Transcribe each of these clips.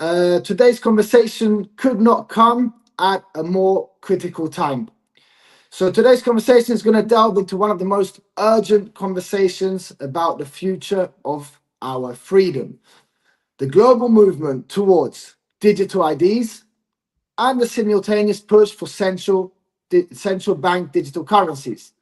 Today's conversation could not come at a more critical time. So today's conversation is going to delve into one of the most urgent conversations about the future of our freedom, the global movement towards digital IDs and the simultaneous push for central bank digital currencies.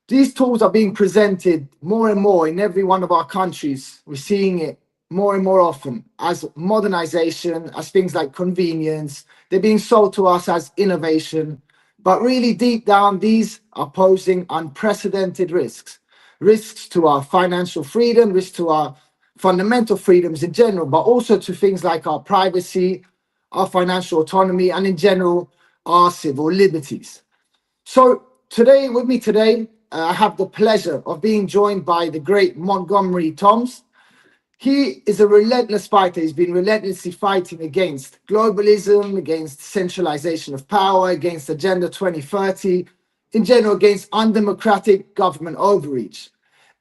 These tools are being presented more and more in every one of our countries. We're seeing it more and more often as modernization, as things like convenience. They're being sold to us as innovation. But really, deep down, these are posing unprecedented risks. Risks to our financial freedom, risks to our fundamental freedoms in general, but also to things like our privacy, our financial autonomy, and in general, our civil liberties. So today, with me today, I have the pleasure of being joined by the great Montgomery Toms. He is a relentless fighter. He's been relentlessly fighting against globalism, against centralization of power, against Agenda 2030, in general, against undemocratic government overreach.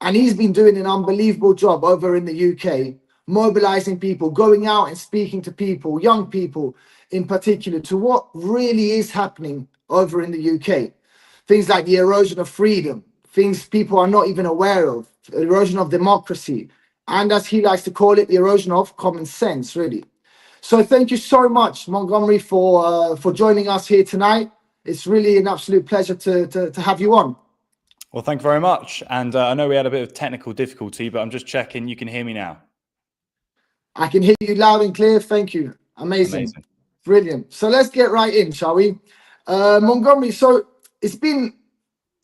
And he's been doing an unbelievable job over in the UK, mobilizing people, going out and speaking to people, young people in particular, to what really is happening over in the UK. Things like the erosion of freedom, things people are not even aware of, erosion of democracy, and as he likes to call it, the erosion of common sense, really. So thank you so much, Montgomery, for joining us here tonight. It's really an absolute pleasure to have you on. Well, thank you very much. And I know we had a bit of technical difficulty, but I'm just checking you can hear me now. I can hear you loud and clear. Thank you. Amazing. Brilliant. So let's get right in, shall we? Montgomery, so it's been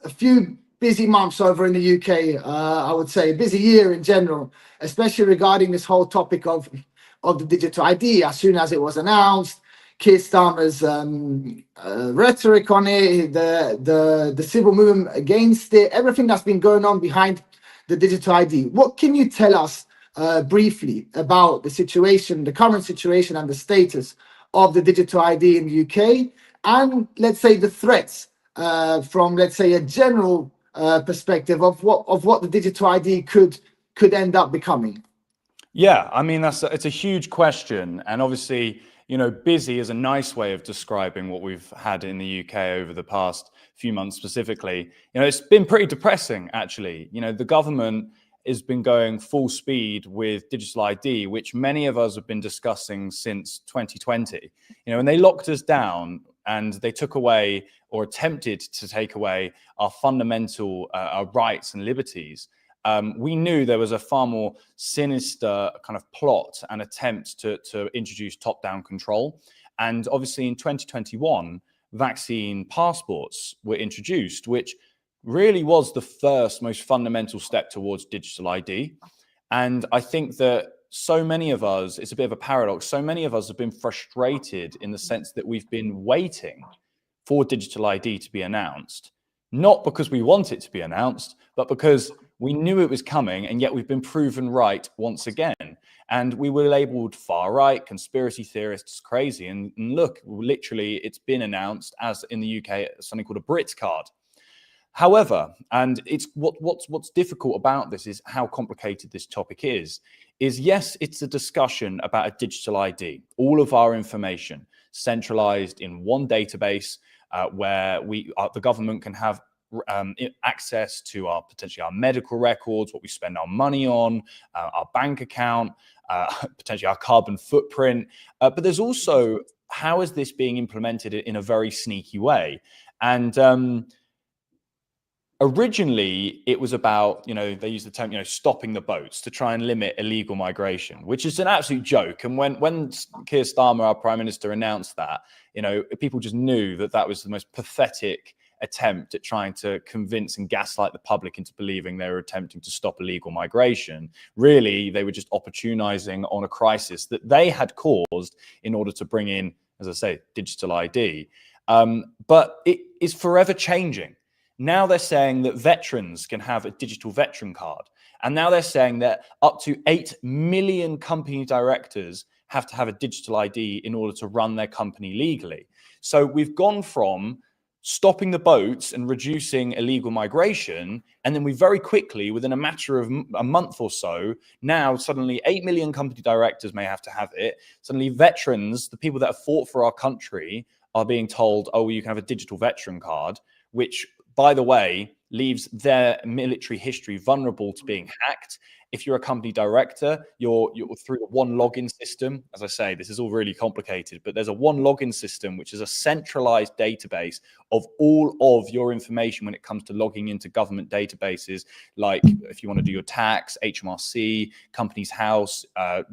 a few busy months over in the UK, I would say, a busy year in general, especially regarding this whole topic of the digital ID. As soon as it was announced, Keir Starmer's rhetoric on it, the civil movement against it, everything that's been going on behind the digital ID. What can you tell us briefly about the situation, the current situation and the status of the digital ID in the UK, and let's say the threats from, let's say, a general perspective of what the digital ID could end up becoming? Yeah, I mean, it's a huge question. And obviously, busy is a nice way of describing what we've had in the UK over the past few months specifically. It's been pretty depressing, actually. The government has been going full speed with digital ID, which many of us have been discussing since 2020. And they locked us down and they took away or attempted to take away our fundamental our rights and liberties. We knew there was a far more sinister kind of plot and attempt to introduce top-down control. And obviously in 2021, vaccine passports were introduced, which really was the first most fundamental step towards digital ID. And I think that so many of us, it's a bit of a paradox, so many of us have been frustrated in the sense that we've been waiting for digital ID to be announced, not because we want it to be announced, but because we knew it was coming, and yet we've been proven right once again. And we were labeled far right, conspiracy theorists, crazy. And look, literally, it's been announced as in the UK, something called a Brit card. However, and it's what's difficult about this is how complicated this topic is yes, it's a discussion about a digital ID, all of our information centralized in one database where the government can have access to potentially our medical records, what we spend our money on, our bank account, potentially our carbon footprint. But there's also, how is this being implemented in a very sneaky way? And originally, it was about, they used the term, stopping the boats to try and limit illegal migration, which is an absolute joke. And when Keir Starmer, our Prime Minister, announced that, people just knew that was the most pathetic attempt at trying to convince and gaslight the public into believing they were attempting to stop illegal migration. Really, they were just opportunizing on a crisis that they had caused in order to bring in, as I say, digital ID. But it is forever changing. Now they're saying that veterans can have a digital veteran card. And now they're saying that up to 8 million company directors have to have a digital ID in order to run their company legally. So we've gone from stopping the boats and reducing illegal migration. And then we very quickly, within a matter of a month or so, now suddenly 8 million company directors may have to have it. Suddenly veterans, the people that have fought for our country, are being told, oh, you can have a digital veteran card, which, by the way, leaves their military history vulnerable to being hacked. If you're a company director, you're through a one login system. As I say, this is all really complicated, but there's a one login system, which is a centralized database of all of your information when it comes to logging into government databases, like if you want to do your tax, HMRC, company's house,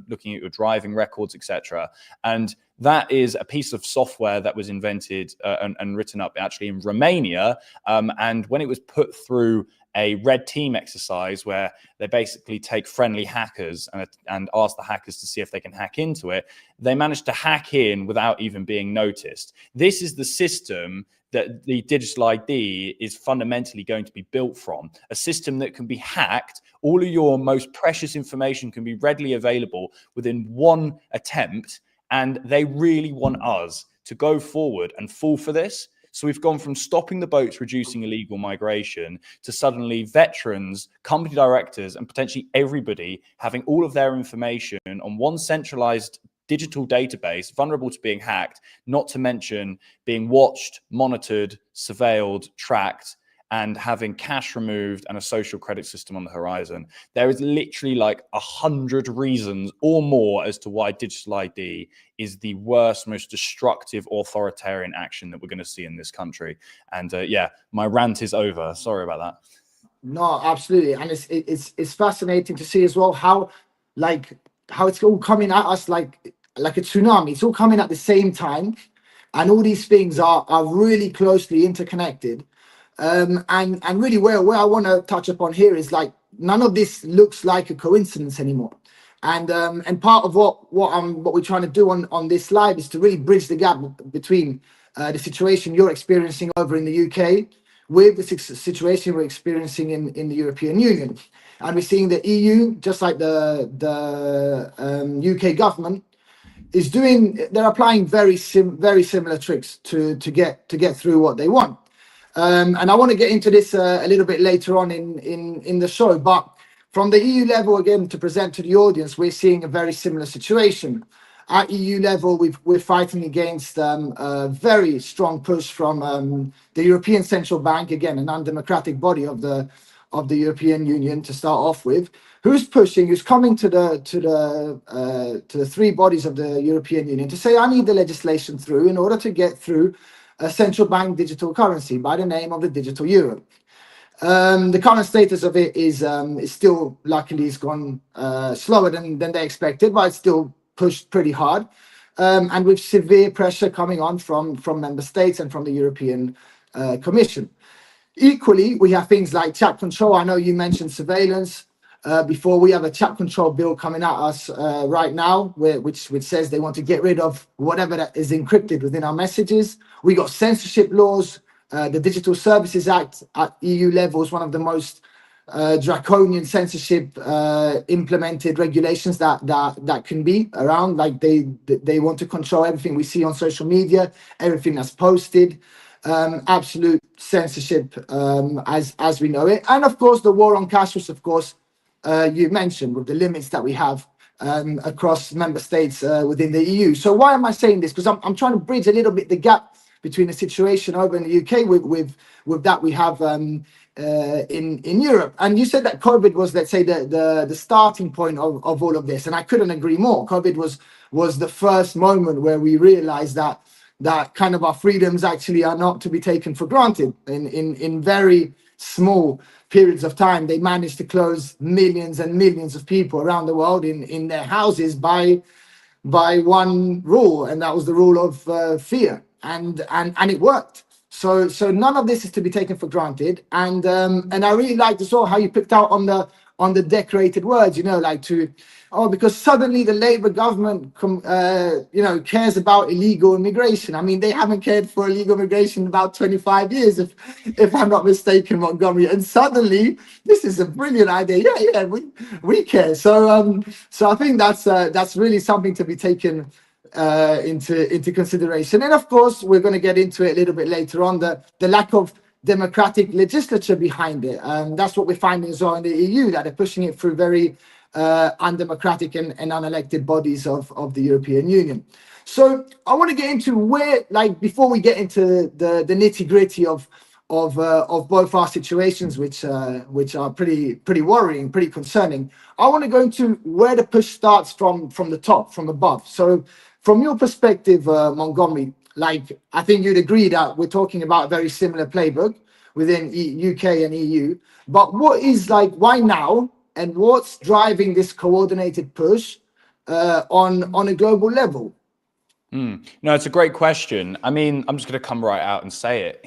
looking at your driving records, etc. And that is a piece of software that was invented and written up actually in Romania. And when it was put through a red team exercise where they basically take friendly hackers and ask the hackers to see if they can hack into it, they managed to hack in without even being noticed. This is the system that the digital ID is fundamentally going to be built from, a system that can be hacked. All of your most precious information can be readily available within one attempt, and they really want us to go forward and fall for this. So we've gone from stopping the boats, reducing illegal migration, to suddenly veterans, company directors, and potentially everybody having all of their information on one centralized digital database, vulnerable to being hacked, not to mention being watched, monitored, surveilled, tracked, and having cash removed and a social credit system on the horizon. There is literally like 100 reasons or more as to why digital ID is the worst, most destructive authoritarian action that we're going to see in this country. And yeah, my rant is over. Sorry about that. No, absolutely, and it's fascinating to see as well how it's all coming at us like a tsunami. It's all coming at the same time, and all these things are really closely interconnected. And really where I want to touch upon here is like none of this looks like a coincidence anymore. And part of what we're trying to do on this live is to really bridge the gap between the situation you're experiencing over in the UK with the situation we're experiencing in the European Union. And we're seeing the EU, just like the UK government, they're applying very similar tricks to get through what they want. And I want to get into this a little bit later on in the show, but from the EU level, again, to present to the audience, we're seeing a very similar situation. At EU level, we're fighting against a very strong push from the European Central Bank, again, an undemocratic body of the European Union to start off with, who's coming to the three bodies of the European Union to say, I need the legislation through in order to get through a central bank digital currency by the name of the digital euro. The current status of it is still, luckily, it's gone slower than they expected, but it's still pushed pretty hard, and with severe pressure coming on from member states and from the European Commission. Equally, we have things like chat control. I know you mentioned surveillance before. We have a chat control bill coming at us right now, which says they want to get rid of whatever that is encrypted within our messages. We got censorship laws. The Digital Services Act at EU level is one of the most draconian censorship implemented regulations that can be around. Like they want to control everything we see on social media, everything that's posted. Absolute censorship as we know it. And of course the war on cash, which of course you mentioned, with the limits that we have across member states within the EU. So why am I saying this? Because I'm trying to bridge a little bit the gap between the situation over in the UK with that we have in Europe. And you said that COVID was, let's say, the starting point of all of this, and I couldn't agree more. COVID was the first moment where we realized that kind of our freedoms actually are not to be taken for granted. In very small periods of time, they managed to close millions and millions of people around the world in their houses by one rule, and that was the rule of fear, and it worked. So none of this is to be taken for granted, and I really liked as well how you picked out on the decorated words, because suddenly the Labour government cares about illegal immigration. I mean, they haven't cared for illegal immigration in about 25 years, if I'm not mistaken, Montgomery. And suddenly this is a brilliant idea. Yeah, we care. So I think that's really something to be taken into consideration. And of course, we're going to get into it a little bit later on, the lack of democratic legislature behind it. That's what we're finding as well in the EU, that they're pushing it through very undemocratic and unelected bodies of the European Union. So I want to get into where, like, before we get into the nitty gritty of both our situations, which are pretty worrying, pretty concerning. I want to go into where the push starts from the top, from above. So, from your perspective, Montgomery, like, I think you'd agree that we're talking about a very similar playbook within UK and EU. But what is, like, why now, and what's driving this coordinated push on a global level? No, it's a great question. I mean, I'm just going to come right out and say it.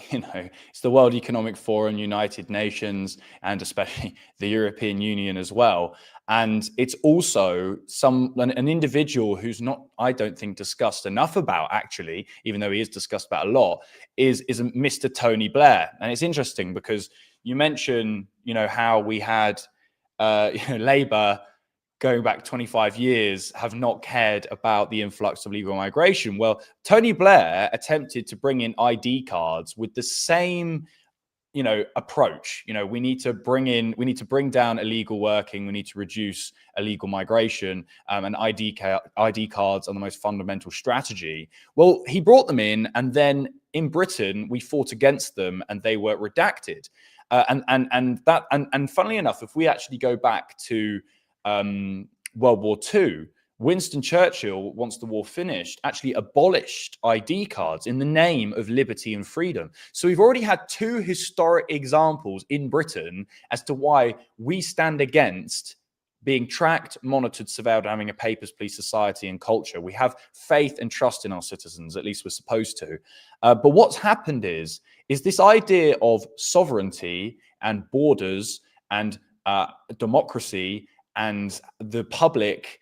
It's the World Economic Forum, United Nations, and especially the European Union as well. And it's also an individual who's not, I don't think, discussed enough about, actually, even though he is discussed about a lot, is Mr. Tony Blair. And it's interesting because you mentioned, how we had Labour going back 25 years have not cared about the influx of legal migration. Well, Tony Blair attempted to bring in ID cards with the same approach. We need to bring down illegal working, we need to reduce illegal migration, and ID cards are the most fundamental strategy. Well, he brought them in, and then in Britain we fought against them and they were redacted. And funnily enough, if we actually go back to World War II, Winston Churchill, once the war finished, actually abolished ID cards in the name of liberty and freedom. So we've already had two historic examples in Britain as to why we stand against being tracked, monitored, surveilled, having a papers police society and culture. We have faith and trust in our citizens, at least we're supposed to. But what's happened is this idea of sovereignty and borders and democracy and the public,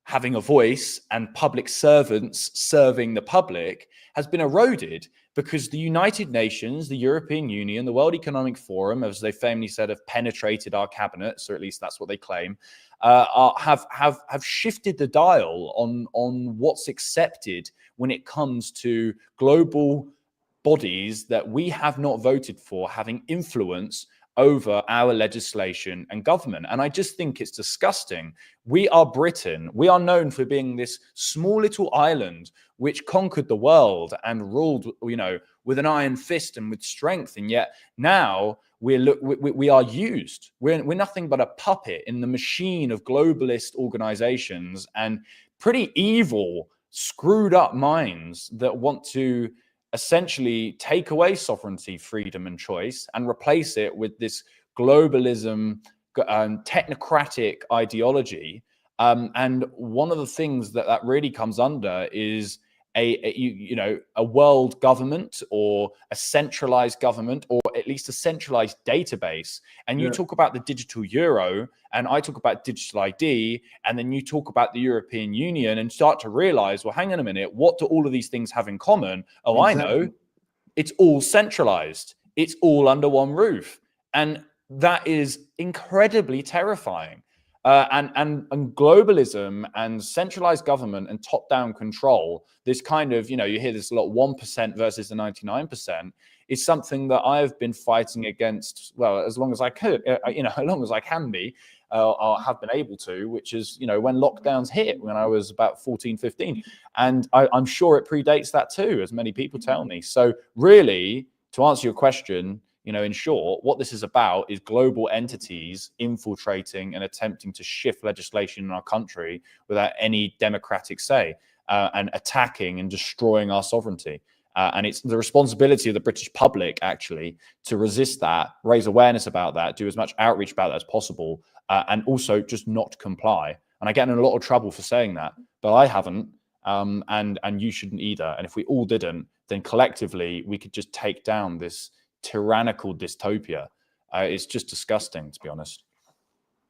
having a voice and public servants serving the public has been eroded because the United Nations, the European Union, the World Economic Forum, as they famously said, have penetrated our cabinets, or at least that's what they claim, have shifted the dial on what's accepted when it comes to global bodies that we have not voted for having influence over our legislation and government. And I just think it's disgusting. We are Britain. We are known for being this small little island which conquered the world and ruled, with an iron fist and with strength. And yet now we are used. We're nothing but a puppet in the machine of globalist organizations and pretty evil, screwed up minds that want to essentially take away sovereignty, freedom, and choice and replace it with this globalism, technocratic ideology. And one of the things that really comes under is a world government or a centralized government, or at least a centralized database. And you talk about the digital euro, and I talk about digital ID, and then you talk about the European Union and start to realize, well, hang on a minute, what do all of these things have in common? Oh, exactly. I know, it's all centralized. It's all under one roof. And that is incredibly terrifying. And globalism and centralized government and top-down control, this kind of, you hear this a lot, 1% versus the 99%, is something that I've been fighting against, well, as long as I could, as long as I can be, or have been able to, which is, when lockdowns hit when I was about 14, 15. And I'm sure it predates that too, as many people tell me. So really, to answer your question, in short, what this is about is global entities infiltrating and attempting to shift legislation in our country without any democratic say, and attacking and destroying our sovereignty. And it's the responsibility of the British public, actually, to resist that, raise awareness about that, do as much outreach about that as possible, and also just not comply. And I get in a lot of trouble for saying that, but I haven't, and you shouldn't either. And if we all didn't, then collectively we could just take down this tyrannical dystopia. It's just disgusting, to be honest.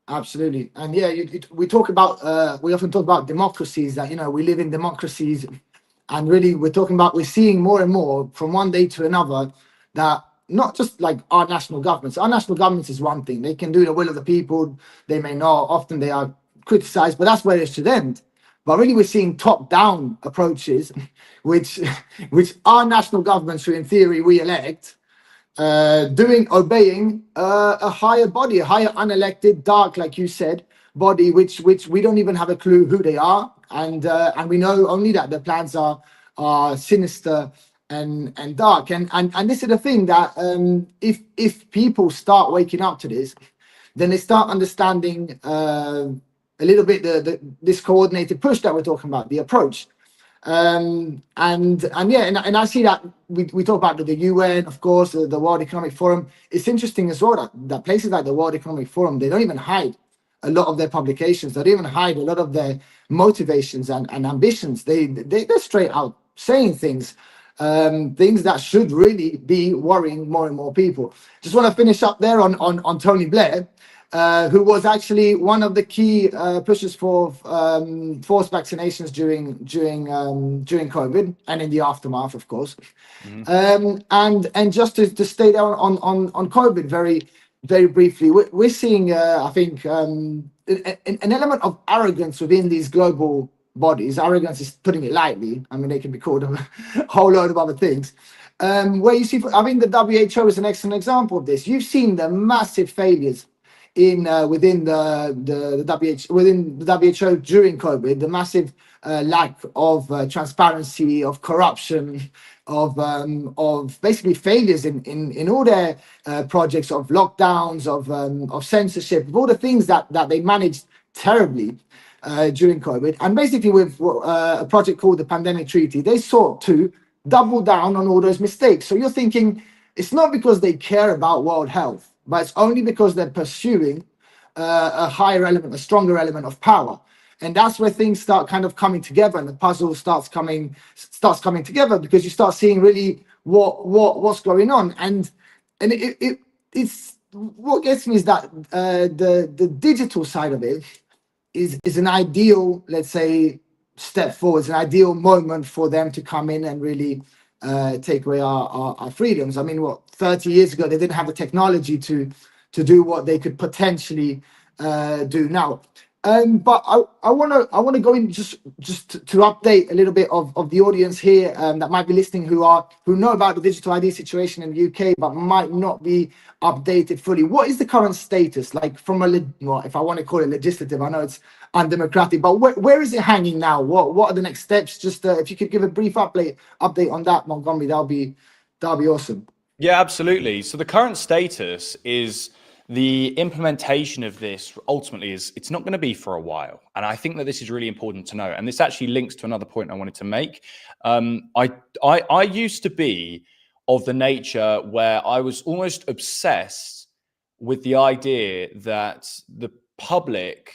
Absolutely. And yeah, we often talk about democracies, that we live in democracies, and really we're seeing more and more from one day to another that not just like our national governments is one thing. They can do the will of the people. They may not, often they are criticized, but that's where it should end. But really, we're seeing top-down approaches, which which our national governments, who in theory we elect, obeying a higher body, a higher unelected, dark, like you said, body, which we don't even have a clue who they are, and we know only that their plans are sinister and dark, and this is the thing that if people start waking up to this, then they start understanding a little bit this coordinated push that we're talking about, the approach. And yeah, and I see that we talk about the UN, of course, the World Economic Forum. It's interesting as well that places like the World Economic Forum, they don't even hide a lot of their publications. They don't even hide a lot of their motivations and ambitions. They're straight out saying things that should really be worrying more and more people. Just want to finish up there on Tony Blair, who was actually one of the key pushers for forced vaccinations during COVID and in the aftermath, of course. And just to stay down on COVID very briefly, we're seeing I think an element of arrogance within these global bodies. Arrogance is putting it lightly. I mean, they can be called a whole load of other things. Where you see, I think the WHO is an excellent example of this. You've seen the massive failures in within the WHO during COVID, the massive lack of transparency, of corruption, of basically failures in all their projects, of lockdowns, of censorship, of all the things that they managed terribly during COVID. And basically with a project called the Pandemic Treaty, they sought to double down on all those mistakes. So you're thinking it's not because they care about world health, but it's only because they're pursuing a higher element, a stronger element of power. And that's where things start kind of coming together, and the puzzle starts coming together, because you start seeing really what's going on. And it's what gets me is that the digital side of it is an ideal, let's say, step forward. It's an ideal moment for them to come in and really take away our freedoms. I mean, what, 30 years ago they didn't have the technology to do what they could potentially do now. But I want to go in just to update a little bit of the audience here that might be listening, who know about the digital ID situation in the UK but might not be updated fully. What is the current status, like, from if I want to call it legislative? I know it's undemocratic, but where is it hanging now? What are the next steps? Just if you could give a brief update on that, Montgomery, that'll be awesome. Yeah, absolutely. So the current status is the implementation of this ultimately it's not going to be for a while. And I think that this is really important to know. And this actually links to another point I wanted to make. I used to be of the nature where I was almost obsessed with the idea that the public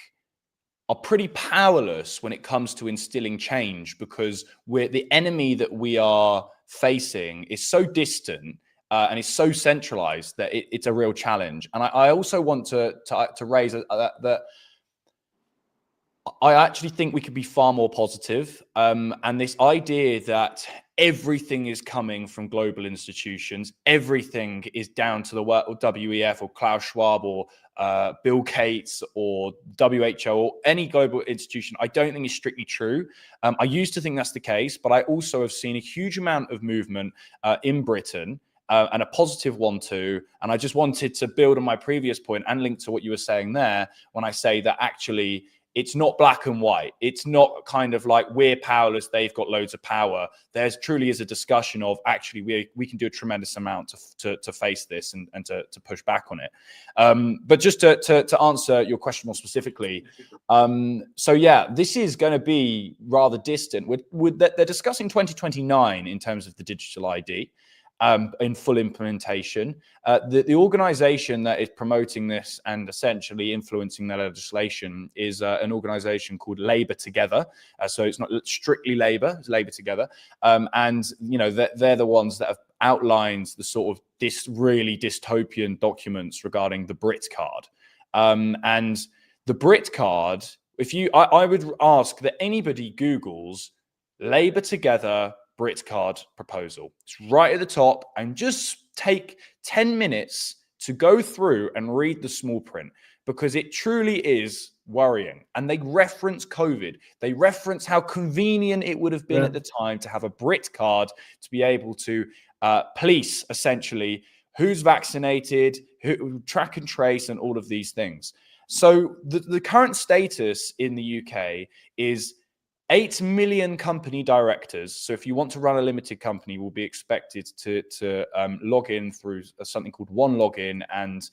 are pretty powerless when it comes to instilling change, because the enemy that we are facing is so distant and it's so centralized that it's a real challenge. And I also want to raise that I actually think we could be far more positive. And this idea that everything is coming from global institutions, everything is down to the WEF or Klaus Schwab or Bill Gates or WHO or any global institution, I don't think is strictly true. I used to think that's the case, but I also have seen a huge amount of movement in Britain. And a positive one too. And I just wanted to build on my previous point and link to what you were saying there when I say that actually it's not black and white. It's not kind of like we're powerless, they've got loads of power. There's truly is a discussion of actually we can do a tremendous amount to face this and to push back on it. But just to answer your question more specifically, so yeah, this is going to be rather distant. They're discussing 2029 in terms of the digital ID. In full implementation. The organization that is promoting this and essentially influencing the legislation is an organization called Labour Together. So it's not strictly Labour, it's Labour Together. And you know, they're the ones that have outlined the sort of really dystopian documents regarding the Brit card. And the Brit card, I would ask that anybody Googles Labour Together Brit card proposal. It's right at the top, and just take 10 minutes to go through and read the small print, because it truly is worrying. And they reference COVID. They reference how convenient it would have been at the time to have a Brit card to be able to police essentially who's vaccinated, who track and trace, and all of these things. So the current status in the UK is 8 million company directors. So if you want to run a limited company, will be expected to log in through something called One Login and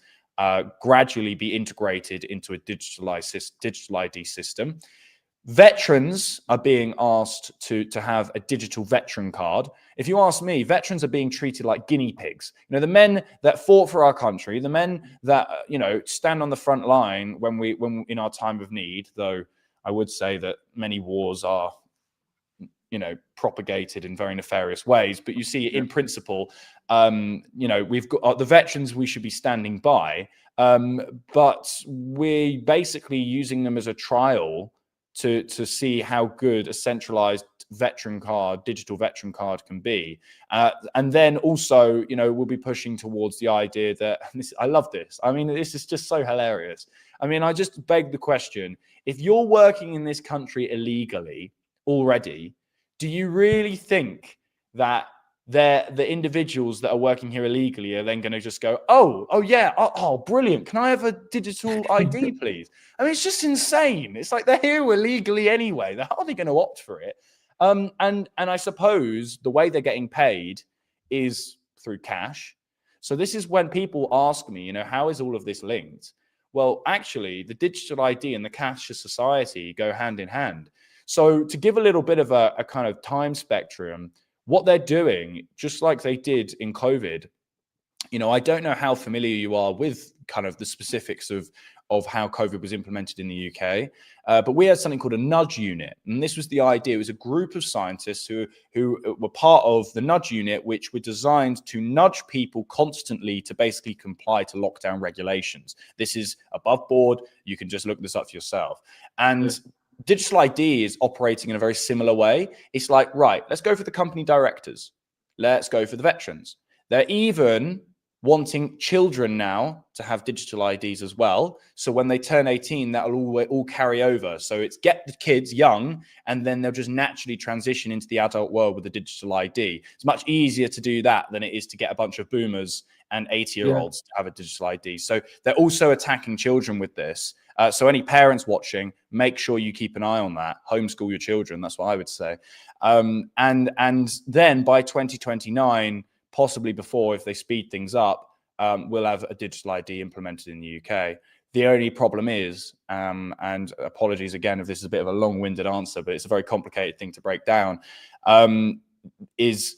gradually be integrated into a digital ID system. Veterans are being asked to have a digital veteran card. If you ask me, veterans are being treated like guinea pigs. You know, the men that fought for our country, the men that, you know, stand on the front line when in our time of need, though I would say that many wars are, you know, propagated in very nefarious ways, but you see in principle, you know, we've got the veterans we should be standing by, but we're basically using them as a trial to see how good a centralized veteran card, digital veteran card can be. And then also, you know, we'll be pushing towards the idea that, I love this. I mean, this is just so hilarious. I mean, I just beg the question, if you're working in this country illegally already, do you really think that the individuals that are working here illegally are then going to just go, oh yeah, oh brilliant, can I have a digital ID please? I mean, it's just insane. It's like they're here illegally anyway. They're hardly going to opt for it. And I suppose the way they're getting paid is through cash. So this is when people ask me, you know, how is all of this linked? Well, actually, the digital ID and the cashless society go hand in hand. So to give a little bit of a kind of time spectrum, what they're doing, just like they did in COVID, you know, I don't know how familiar you are with kind of the specifics of how COVID was implemented in the UK, but we had something called a nudge unit. And this was the idea. It was a group of scientists who were part of the nudge unit, which were designed to nudge people constantly to basically comply to lockdown regulations. This is above board. You can just look this up for yourself. And digital ID is operating in a very similar way. It's like, right, let's go for the company directors. Let's go for the veterans. They're even wanting children now to have digital IDs as well. So when they turn 18, that'll all carry over. So it's get the kids young, and then they'll just naturally transition into the adult world with a digital ID. It's much easier to do that than it is to get a bunch of boomers and 80-year-olds to have a digital ID. So they're also attacking children with this. So any parents watching, make sure you keep an eye on that. Homeschool your children. That's what I would say. And then by 2029, possibly before, if they speed things up, we'll have a digital ID implemented in the UK. The only problem is, and apologies again if this is a bit of a long-winded answer, but it's a very complicated thing to break down, is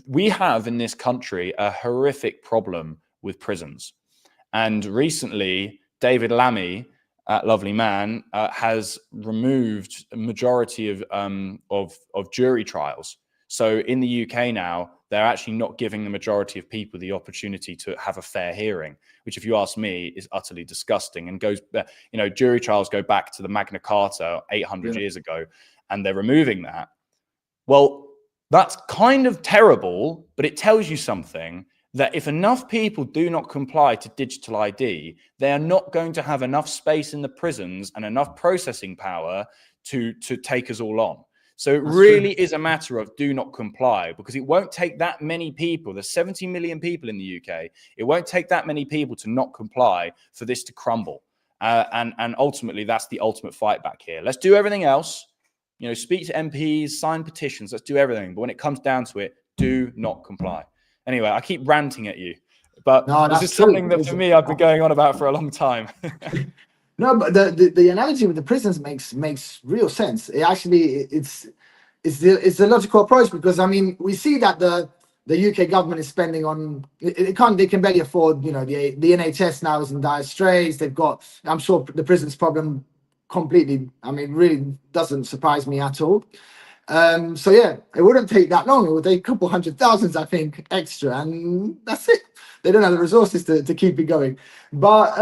we have in this country a horrific problem with prisons. And recently, David Lammy, lovely man, has removed a majority of jury trials. So in the UK now, they're actually not giving the majority of people the opportunity to have a fair hearing, which, if you ask me, is utterly disgusting and goes, you know, jury trials go back to the Magna Carta 800 years ago, and they're removing that. Well, that's kind of terrible, but it tells you something, that if enough people do not comply to digital ID, they are not going to have enough space in the prisons and enough processing power to take us all on. So it really is a matter of do not comply, because it won't take that many people. There's 70 million people in the UK. It won't take that many people to not comply for this to crumble. And ultimately, that's the ultimate fight back here. Let's do everything else. You know, speak to MPs, sign petitions. Let's do everything. But when it comes down to it, do not comply. Anyway, I keep ranting at you, but this is something that for me I've been going on about for a long time. No, but the analogy with the prisons makes real sense. It actually it's a logical approach, because I mean we see that the UK government is spending on they can barely afford, you know, the NHS now is in dire straits. They've got, I'm sure, the prisons problem completely, I mean, really doesn't surprise me at all. So yeah, it wouldn't take that long. It would take a couple 100,000, I think, extra, and that's it. They don't have the resources to keep it going. But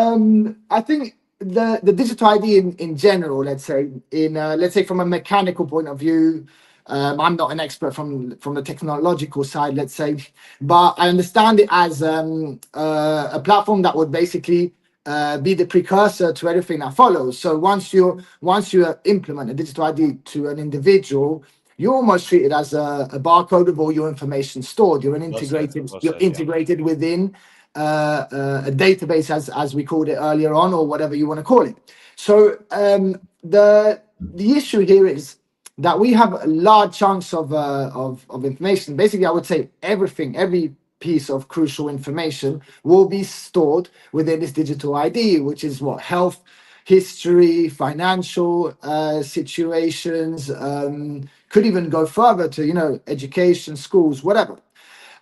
I think the digital ID in general, let's say from a mechanical point of view, I'm not an expert from the technological side, let's say, but I understand it as a platform that would basically be the precursor to everything that follows. So once you implement a digital ID to an individual, you're almost treated as a barcode of all your information stored. You're an Well said. integrated. Well You're said. Yeah. integrated within a database, as we called it earlier on, or whatever you want to call it. So the issue here is that we have large chunks of information. Basically, I would say every piece of crucial information will be stored within this digital ID, which is what health, history, financial situations, could even go further to education, schools, whatever.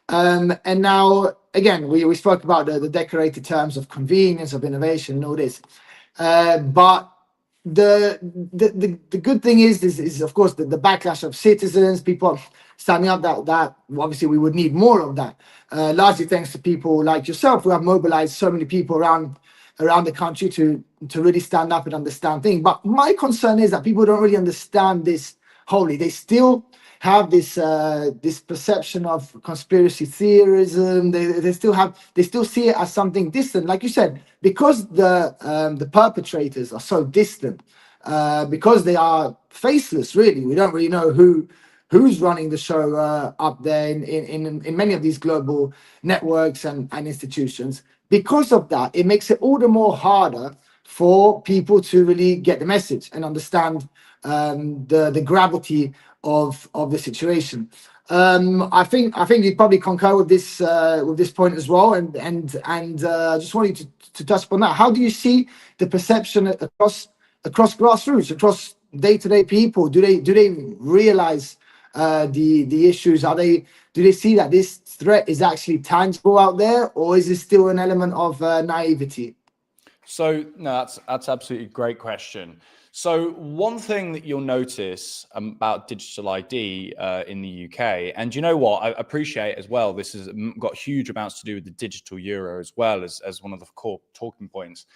And now, again, we spoke about the decorated terms of convenience, of innovation, and all this. But the good thing is of course the backlash of citizens, people standing up, that obviously we would need more of that. Largely thanks to people like yourself who have mobilized so many people around the country to really stand up and understand things. But my concern is that people don't really understand this wholly. They still have this perception of conspiracy theorism. They still see it as something distant, like you said, because the perpetrators are so distant, because they are faceless. Really, we don't really know who's running the show up there in many of these global networks and institutions. Because of that, it makes it all the more harder for people to really get the message and understand the gravity of the situation. I think you'd probably concur with this point as well, and I just wanted to touch upon that. How do you see the perception across grassroots, across day-to-day people? Do they realize the issues? Do they see that this threat is actually tangible out there, or is it still an element of naivety? So no, that's absolutely a great question. So one thing that you'll notice about digital ID in the UK, and you know what, I appreciate as well, this has got huge amounts to do with the digital euro as well as one of the core talking points.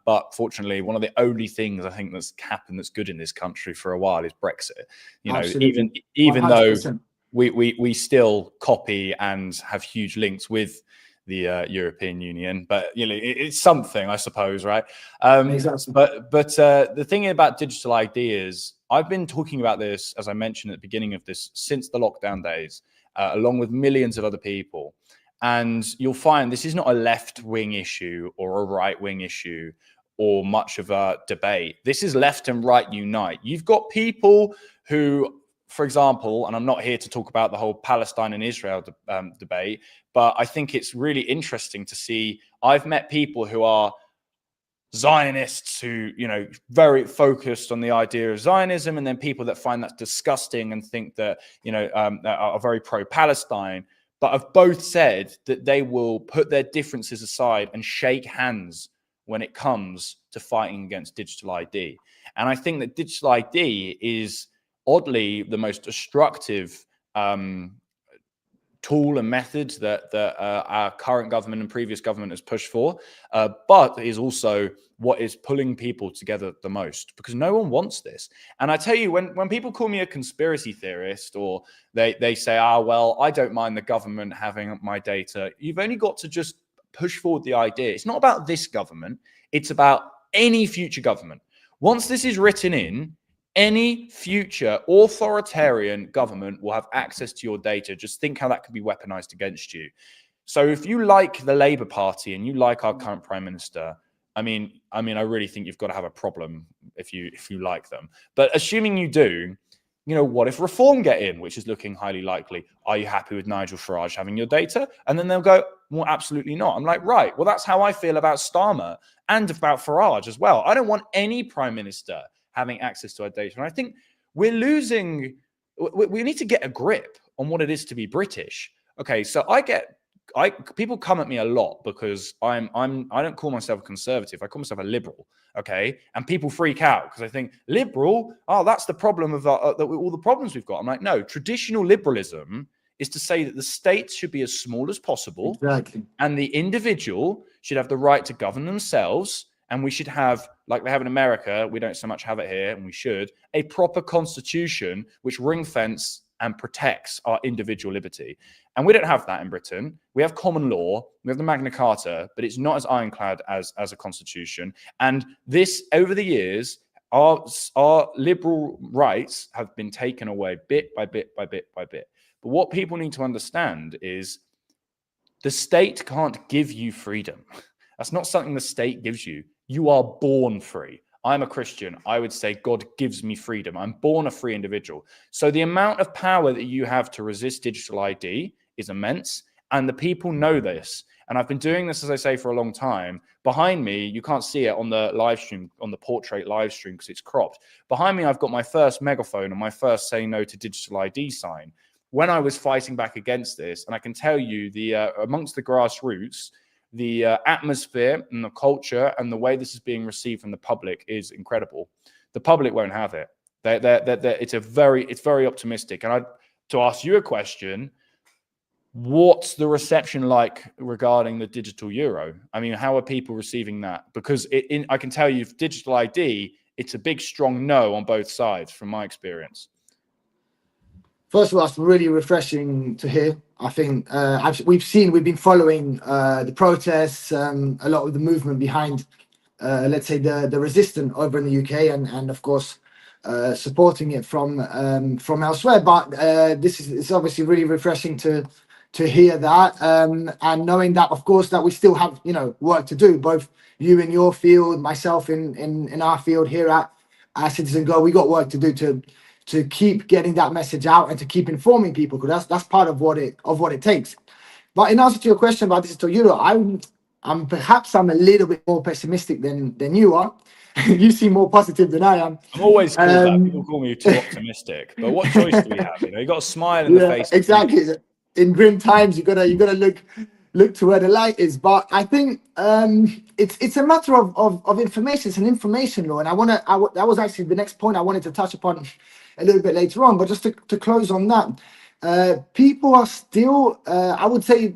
But fortunately, one of the only things I think that's happened that's good in this country for a while is Brexit. You know, Absolutely, even though 100%. we still copy and have huge links with the European Union, but it's something, I suppose, right? Exactly. But the thing about digital ID is I've been talking about this, as I mentioned at the beginning of this, since the lockdown days, along with millions of other people. And you'll find this is not a left-wing issue or a right-wing issue or much of a debate. This is left and right unite. You've got people who, for example, and I'm not here to talk about the whole Palestine and Israel debate, but I think it's really interesting to see. I've met people who are Zionists who, very focused on the idea of Zionism, and then people that find that disgusting and think that, are very pro-Palestine, but have both said that they will put their differences aside and shake hands when it comes to fighting against digital ID. And I think that digital ID is oddly the most destructive tool and method that our current government and previous government has pushed for, but is also what is pulling people together the most, because no one wants this. And I tell you, when people call me a conspiracy theorist, or they say, well, I don't mind the government having my data, you've only got to just push forward the idea. It's not about this government. It's about any future government. Once this is written in, any future authoritarian government will have access to your data. Just think how that can be weaponized against you. So if you like the Labour Party and you like our current Prime Minister, I really think you've got to have a problem if you like them. But assuming you do, what if Reform get in, which is looking highly likely? Are you happy with Nigel Farage having your data? And then they'll go, well, absolutely not. I'm like, right, well, that's how I feel about Starmer and about Farage as well. I don't want any Prime Minister having access to our data. And I think we're losing, we need to get a grip on what it is to be British. Okay, so people come at me a lot because I don't call myself a conservative. I call myself a liberal. Okay, and people freak out because I think liberal. Oh, that's the problem of all the problems we've got. I'm like, no. Traditional liberalism is to say that the state should be as small as possible, Exactly. and the individual should have the right to govern themselves. And we should have, like they have in America, we don't so much have it here, and we should, a proper constitution which ring fence and protects our individual liberty. And we don't have that in Britain. We have common law, we have the Magna Carta, but it's not as ironclad as a constitution. And this, over the years, our liberal rights have been taken away bit by bit by bit by bit. But what people need to understand is the state can't give you freedom. That's not something the state gives you. You are born free. I'm a Christian. I would say God gives me freedom. I'm born a free individual. So the amount of power that you have to resist digital ID is immense. And the people know this. And I've been doing this, as I say, for a long time. Behind me, you can't see it on the live stream, on the portrait live stream, because it's cropped. Behind me, I've got my first megaphone and my first say no to digital ID sign. When I was fighting back against this, and I can tell you, amongst the grassroots, the atmosphere and the culture and the way this is being received from the public is incredible. The public won't have it. It's very optimistic. And to ask you a question, what's the reception like regarding the digital euro? I mean, how are people receiving that? Because I can tell you, digital ID, it's a big, strong no on both sides, from my experience. First of all, that's really refreshing to hear. I think we've been following the protests, a lot of the movement behind, let's say, the resistance over in the UK, and of course, supporting it from elsewhere. But it's obviously really refreshing to hear that, and knowing that, of course, that we still have work to do. Both you in your field, myself in our field here at Citizen Go, we got work to do to keep getting that message out and to keep informing people, because that's part of what it takes. But in answer to your question about digital euro, I'm perhaps a little bit more pessimistic than you are. You seem more positive than I am. I'm always called that. People call me too optimistic, but what choice do we have? You got to smile in the face. Exactly. In grim times, you gotta look to where the light is. But I think it's a matter of information. It's an information law, and that was actually the next point I wanted to touch upon a little bit later on. But just to close on that, people are still, I would say,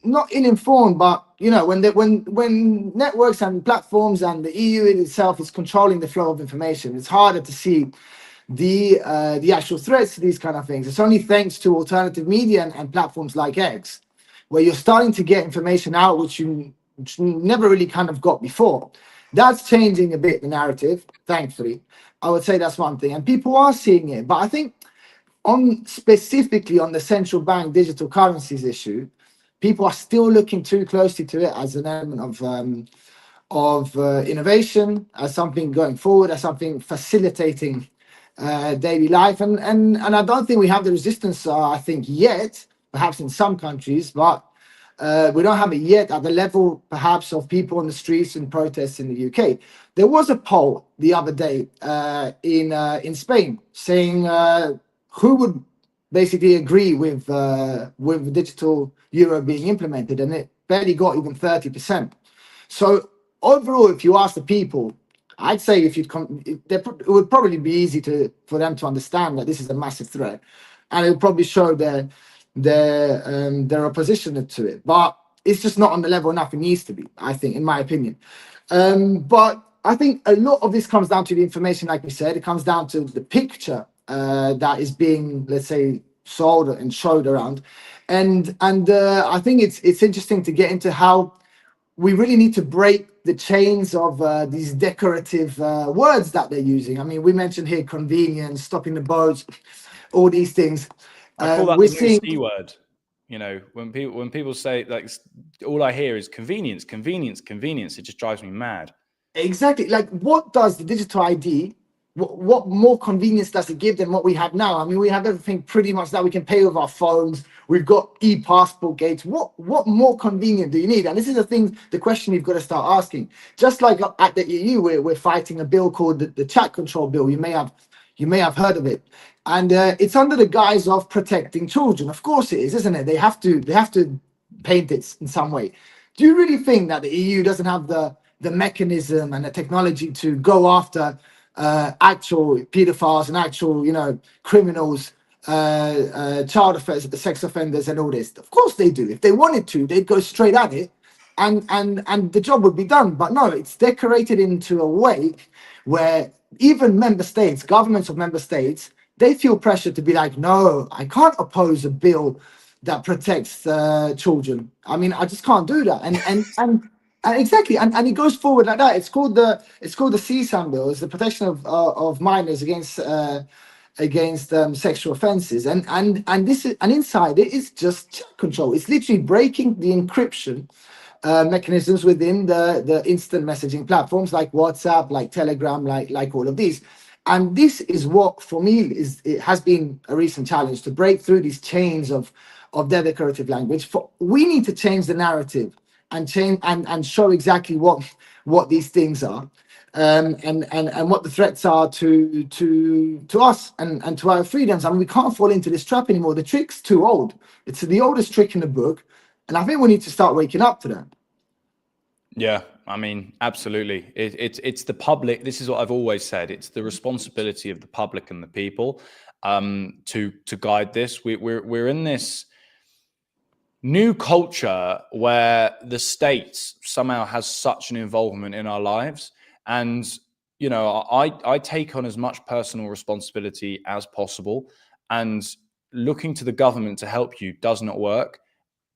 not uninformed, but when networks and platforms and the EU in itself is controlling the flow of information, it's harder to see the actual threats to these kind of things. It's only thanks to alternative media and platforms like X, where you're starting to get information out which you never really kind of got before. That's changing a bit the narrative, thankfully. I would say that's one thing, and people are seeing it. But I think specifically on the central bank digital currencies issue, people are still looking too closely to it as an element of innovation, as something going forward, as something facilitating daily life, and I don't think we have the resistance. I think yet, perhaps in some countries, but we don't have it yet at the level perhaps of people on the streets and protests in the UK. There was a poll the other day in Spain saying who would basically agree with the digital euro being implemented, and it barely got even 30%. So overall, if you ask the people, I'd say if it would probably be easy for them to understand that this is a massive threat, and it would probably show their opposition to it. But it's just not on the level enough it needs to be, I think, in my opinion. But I think a lot of this comes down to the information, like we said. It comes down to the picture that is being, let's say, sold and showed around, and I think it's interesting to get into how we really need to break the chains of these decorative words that they're using. I mean, we mentioned here convenience, stopping the boats, all these things. I call that the new C word. When people say, like, all I hear is convenience, convenience, convenience, it just drives me mad. Exactly. Like, what does the digital ID, what more convenience does it give than what we have now? I mean, we have everything pretty much that we can pay with our phones. We've got e-passport gates. What more convenient do you need? And this is the question you've got to start asking. Just like at the EU, we're fighting a bill called the chat control bill. You may have heard of it, and it's under the guise of protecting children. Of course it is, isn't it? They have to paint it in some way. Do you really think that the EU doesn't have the mechanism and the technology to go after actual pedophiles and actual criminals, child sex offenders and all this? Of course they do. If they wanted to, they'd go straight at it, and the job would be done. But no, it's decorated into a way where even member states, governments of member states, they feel pressure to be like, no, I can't oppose a bill that protects children. I mean, I just can't do that. And exactly, and it goes forward like that. It's called the CSAM bill. It's the protection of minors against sexual offences. And this is, and inside it is just chat control. It's literally breaking the encryption mechanisms within the instant messaging platforms like WhatsApp, like Telegram, like all of these. And this is what, for me, it has been a recent challenge to break through these chains of their declarative language. We need to change the narrative and change and show exactly what these things are, and what the threats are to us and to our freedoms. I mean, we can't fall into this trap anymore. The trick's too old. It's the oldest trick in the book, and I think we need to start waking up to that. Yeah, I mean, absolutely. It's the public. This is what I've always said. It's the responsibility of the public and the people to guide this. We're in this new culture where the state somehow has such an involvement in our lives, and I take on as much personal responsibility as possible, and looking to the government to help you does not work.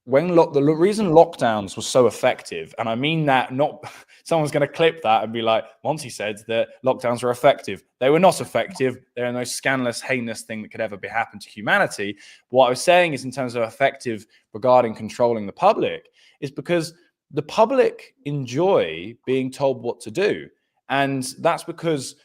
The reason lockdowns were so effective, and I mean that, not someone's going to clip that and be like, Monty said that lockdowns were effective. They were not effective. They're the most scandalous, heinous thing that could ever be happen to humanity. What I was saying is, in terms of effective regarding controlling the public, is because the public enjoy being told what to do. And that's because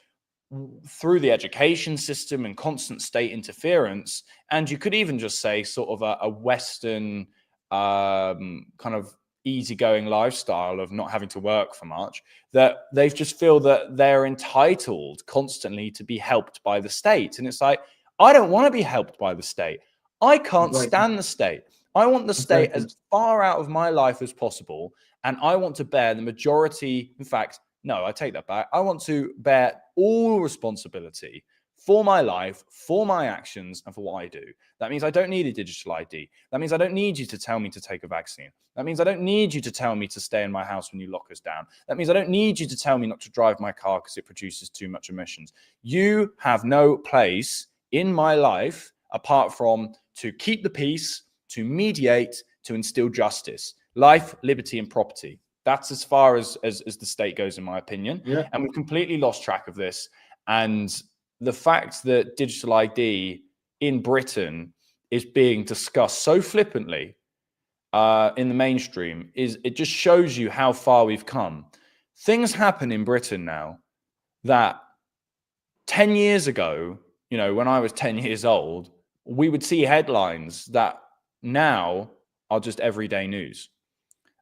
through the education system and constant state interference, and you could even just say sort of a Western kind of easygoing lifestyle of not having to work for much, that they just feel that they're entitled constantly to be helped by the state. And it's like, I don't want to be helped by the state. I can't stand the state. I want the state as far out of my life as possible, and I want to bear the majority. In fact, no, I take that back. I want to bear all responsibility for my life, for my actions, and for what I do. That means I don't need a digital ID. That means I don't need you to tell me to take a vaccine. That means I don't need you to tell me to stay in my house when you lock us down. That means I don't need you to tell me not to drive my car because it produces too much emissions. You have no place in my life apart from to keep the peace, to mediate, to instill justice, life, liberty, and property. That's as far as the state goes, in my opinion. Yeah. And we've completely lost track of this. And the fact that digital ID in Britain is being discussed so flippantly in the mainstream it just shows you how far we've come. Things happen in Britain now that 10 years ago, when I was 10 years old, we would see headlines that now are just everyday news.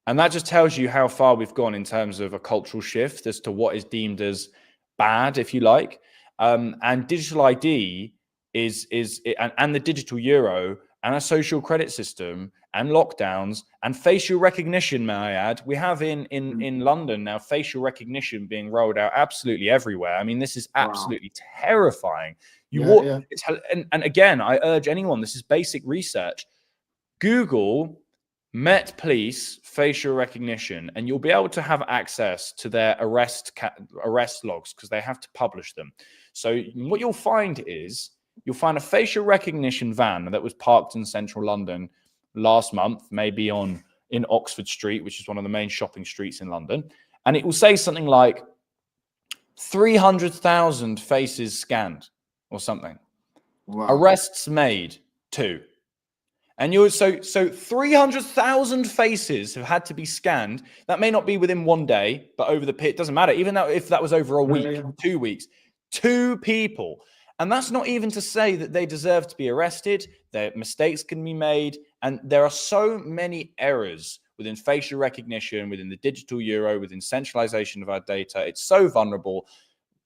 And that just tells you how far we've gone in terms of a cultural shift as to what is deemed as bad, if you like. And digital ID and the digital euro and a social credit system and lockdowns and facial recognition, may I add. We have in London now facial recognition being rolled out absolutely everywhere. I mean, this is absolutely terrifying. And again, I urge anyone, this is basic research. Google Met Police facial recognition, and you'll be able to have access to their arrest logs because they have to publish them. So what you'll find is you'll find a facial recognition van that was parked in central London last month, maybe in Oxford Street, which is one of the main shopping streets in London, and it will say something like 300,000 faces scanned or something. Wow. Arrests made 2. And so 300,000 faces have had to be scanned. That may not be within one day, but over the pit, doesn't matter. Even though if that was over a week, 2 weeks, 2 people. And that's not even to say that they deserve to be arrested. Their mistakes can be made. And there are so many errors within facial recognition, within the digital euro, within centralization of our data. It's so vulnerable.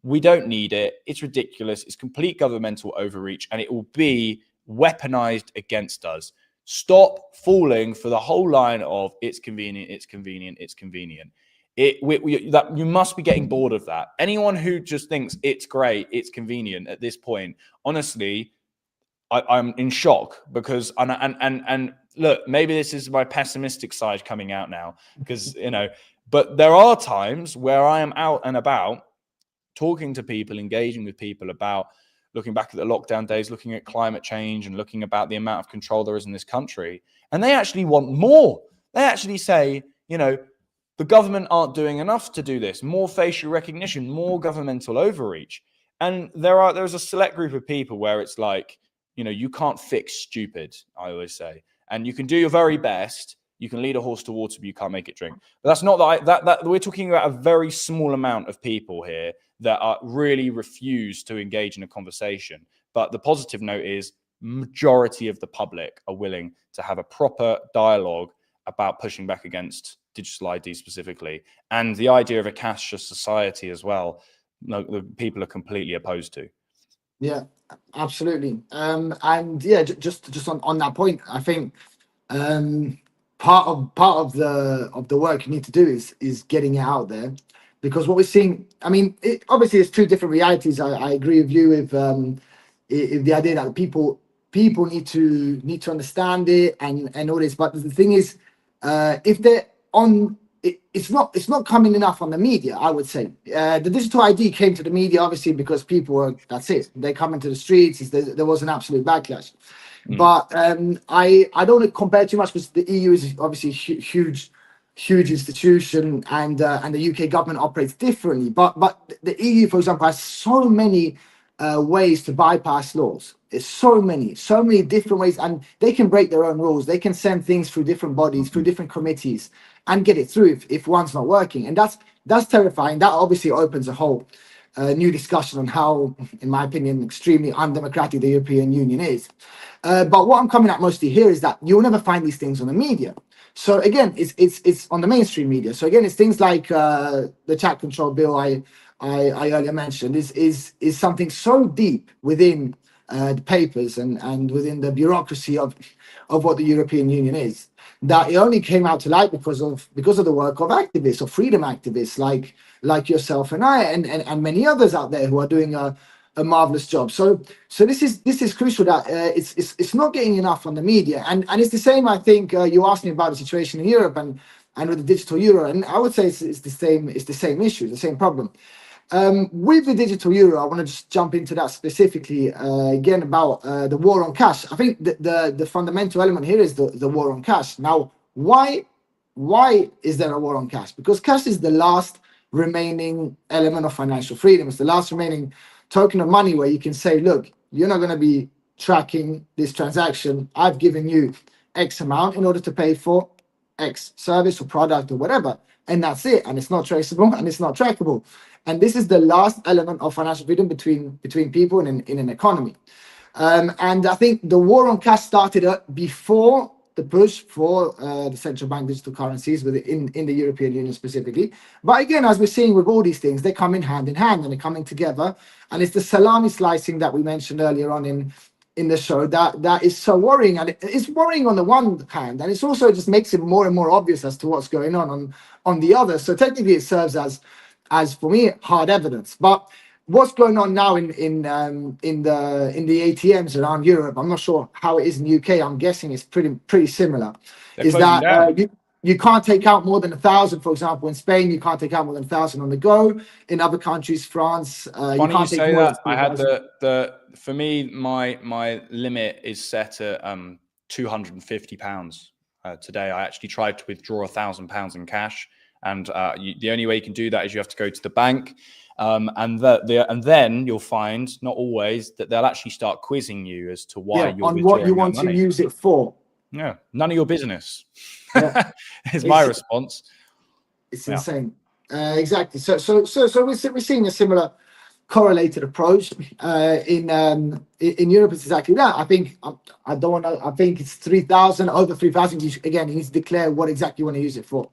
We don't need it. It's ridiculous. It's complete governmental overreach, and it will be weaponized against us. Stop falling for the whole line of it's convenient, it's convenient, it's convenient. That you must be getting bored of that. Anyone who just thinks it's great, it's convenient at this point, honestly, I'm in shock because and look, maybe this is my pessimistic side coming out now because but there are times where I am out and about talking to people, engaging with people about looking back at the lockdown days, looking at climate change and looking about the amount of control there is in this country. And they actually want more. They actually say, the government aren't doing enough to do this. More facial recognition, more governmental overreach. And there's a select group of people where it's like, you can't fix stupid, I always say. And you can do your very best. You can lead a horse to water, but you can't make it drink. But that's not that we're talking about a very small amount of people here that are really refuse to engage in a conversation. But the positive note is majority of the public are willing to have a proper dialogue about pushing back against digital ID specifically, and the idea of a cashless society as well. The people are completely opposed to. Yeah, absolutely. And yeah, just on that point, I think part of the work you need to do is getting it out there, because what we're seeing, I mean, obviously it's two different realities. I agree with you with the idea that people need to understand it and all this, but the thing is, if they're on it's not coming enough on the media, I would say. The digital ID came to the media obviously because people were, that's it, they come into the streets. There was an absolute backlash. But I don't want to compare too much, because the EU is obviously a huge institution, and the UK government operates differently. But the EU, for example, has so many ways to bypass laws. It's so many different ways, and they can break their own rules. They can send things through different bodies, through different committees, and get it through if one's not working. And that's terrifying. That obviously opens a whole new discussion on how, in my opinion, extremely undemocratic the European Union is. But what I'm coming at mostly here is that you'll never find these things on the media. So again, it's on the mainstream media. So again, it's things like the chat control bill I earlier mentioned is something so deep within the papers and within the bureaucracy of what the European Union is, that it only came out to light because of the work of activists or freedom activists like yourself and I and many others out there who are doing a marvelous job. So this is crucial, that it's not getting enough on the media, and it's the same. I think you asked me about the situation in Europe and with the digital euro, and I would say it's the same issue, the same problem. With the digital euro, I want to just jump into that specifically again about the war on cash. I think the fundamental element here is the war on cash. Now, why is there a war on cash? Because cash is the last remaining element of financial freedom. It's the last remaining token of money where you can say, look, you're not going to be tracking this transaction. I've given you X amount in order to pay for X service or product or whatever, and that's it. And it's not traceable and it's not trackable. And this is the last element of financial freedom between people in an economy. And I think the war on cash started before the push for the central bank digital currencies in the European Union specifically. But again, as we're seeing with all these things, they come in hand, and they're coming together. And it's the salami slicing that we mentioned earlier on in the show that is so worrying. And it's worrying on the one hand, and it's also just makes it more and more obvious as to what's going on the other. So technically it serves as for me, hard evidence. But what's going on now in the ATMs around Europe, I'm not sure how it is in the UK. I'm guessing it's pretty similar. They're is closing that down. you can't take out more than 1,000, for example. In Spain, you can't take out more than 1,000 on the go. In other countries, France, you Funny you can't take say more than that. I had 3,000. for me, my limit is set at £250. Today, I actually tried to withdraw £1,000 in cash, and the only way you can do that is you have to go to the bank, and then you'll find, not always, that they'll actually start quizzing you as to why you're On what you withdrawing that want to money. use it for. Yeah, none of your business. Yeah. Is my response. It's insane. Exactly. So we're seeing a similar correlated approach in Europe. It's exactly that. I think I don't want to. I think it's 3,000, over 3,000. Again, you need to declare what exactly you want to use it for,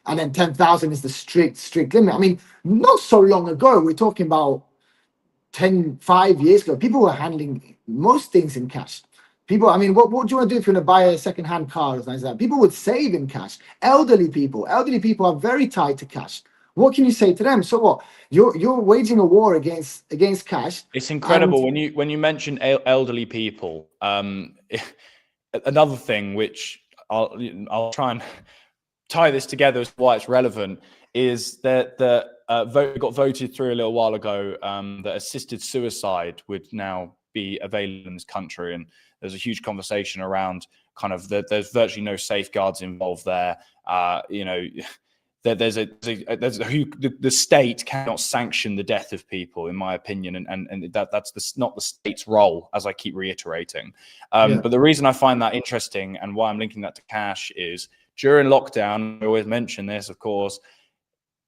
and then 10,000 is the strict limit. I mean, not so long ago, we're talking about 5 years ago, people were handling most things in cash. People, I mean, what do you want to do if you want to buy a second-hand car or things like that? People would save in cash. Elderly people are very tied to cash. What can you say to them? So what? You're waging a war against cash. It's incredible when you mention elderly people. Another thing which I'll try and tie this together as to why it's relevant is that got voted through a little while ago that assisted suicide would now be available in this country, and there's a huge conversation around kind of there's virtually no safeguards involved there. You know, the state cannot sanction the death of people, in my opinion, and that's not the state's role, as I keep reiterating. But the reason I find that interesting and why I'm linking that to cash is during lockdown, I always mention this, of course,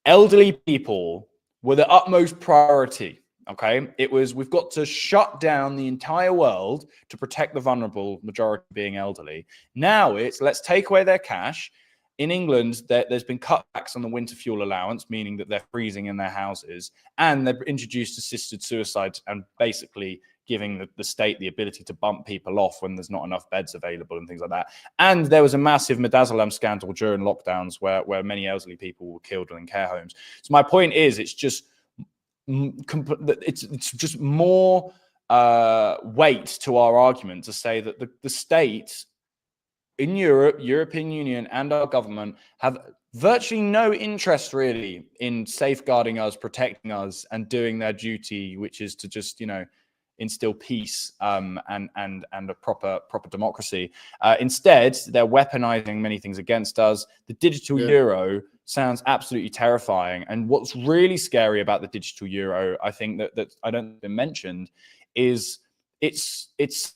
elderly people were the utmost priority. Okay, it was, we've got to shut down the entire world to protect the vulnerable, majority being elderly. Now it's, let's take away their cash. In England, there's been cutbacks on the winter fuel allowance, meaning that they're freezing in their houses, and they've introduced assisted suicide and basically giving the state the ability to bump people off when there's not enough beds available and things like that. And there was a massive midazolam scandal during lockdowns where many elderly people were killed in care homes. So my point is, it's just more weight to our argument to say that the state in Europe, European Union, and our government have virtually no interest really in safeguarding us, protecting us, and doing their duty, which is to just, you know, instill peace and a proper democracy. Instead, they're weaponizing many things against us. The digital euro sounds absolutely terrifying. And what's really scary about the digital euro, I think that I don't think mentioned, is it's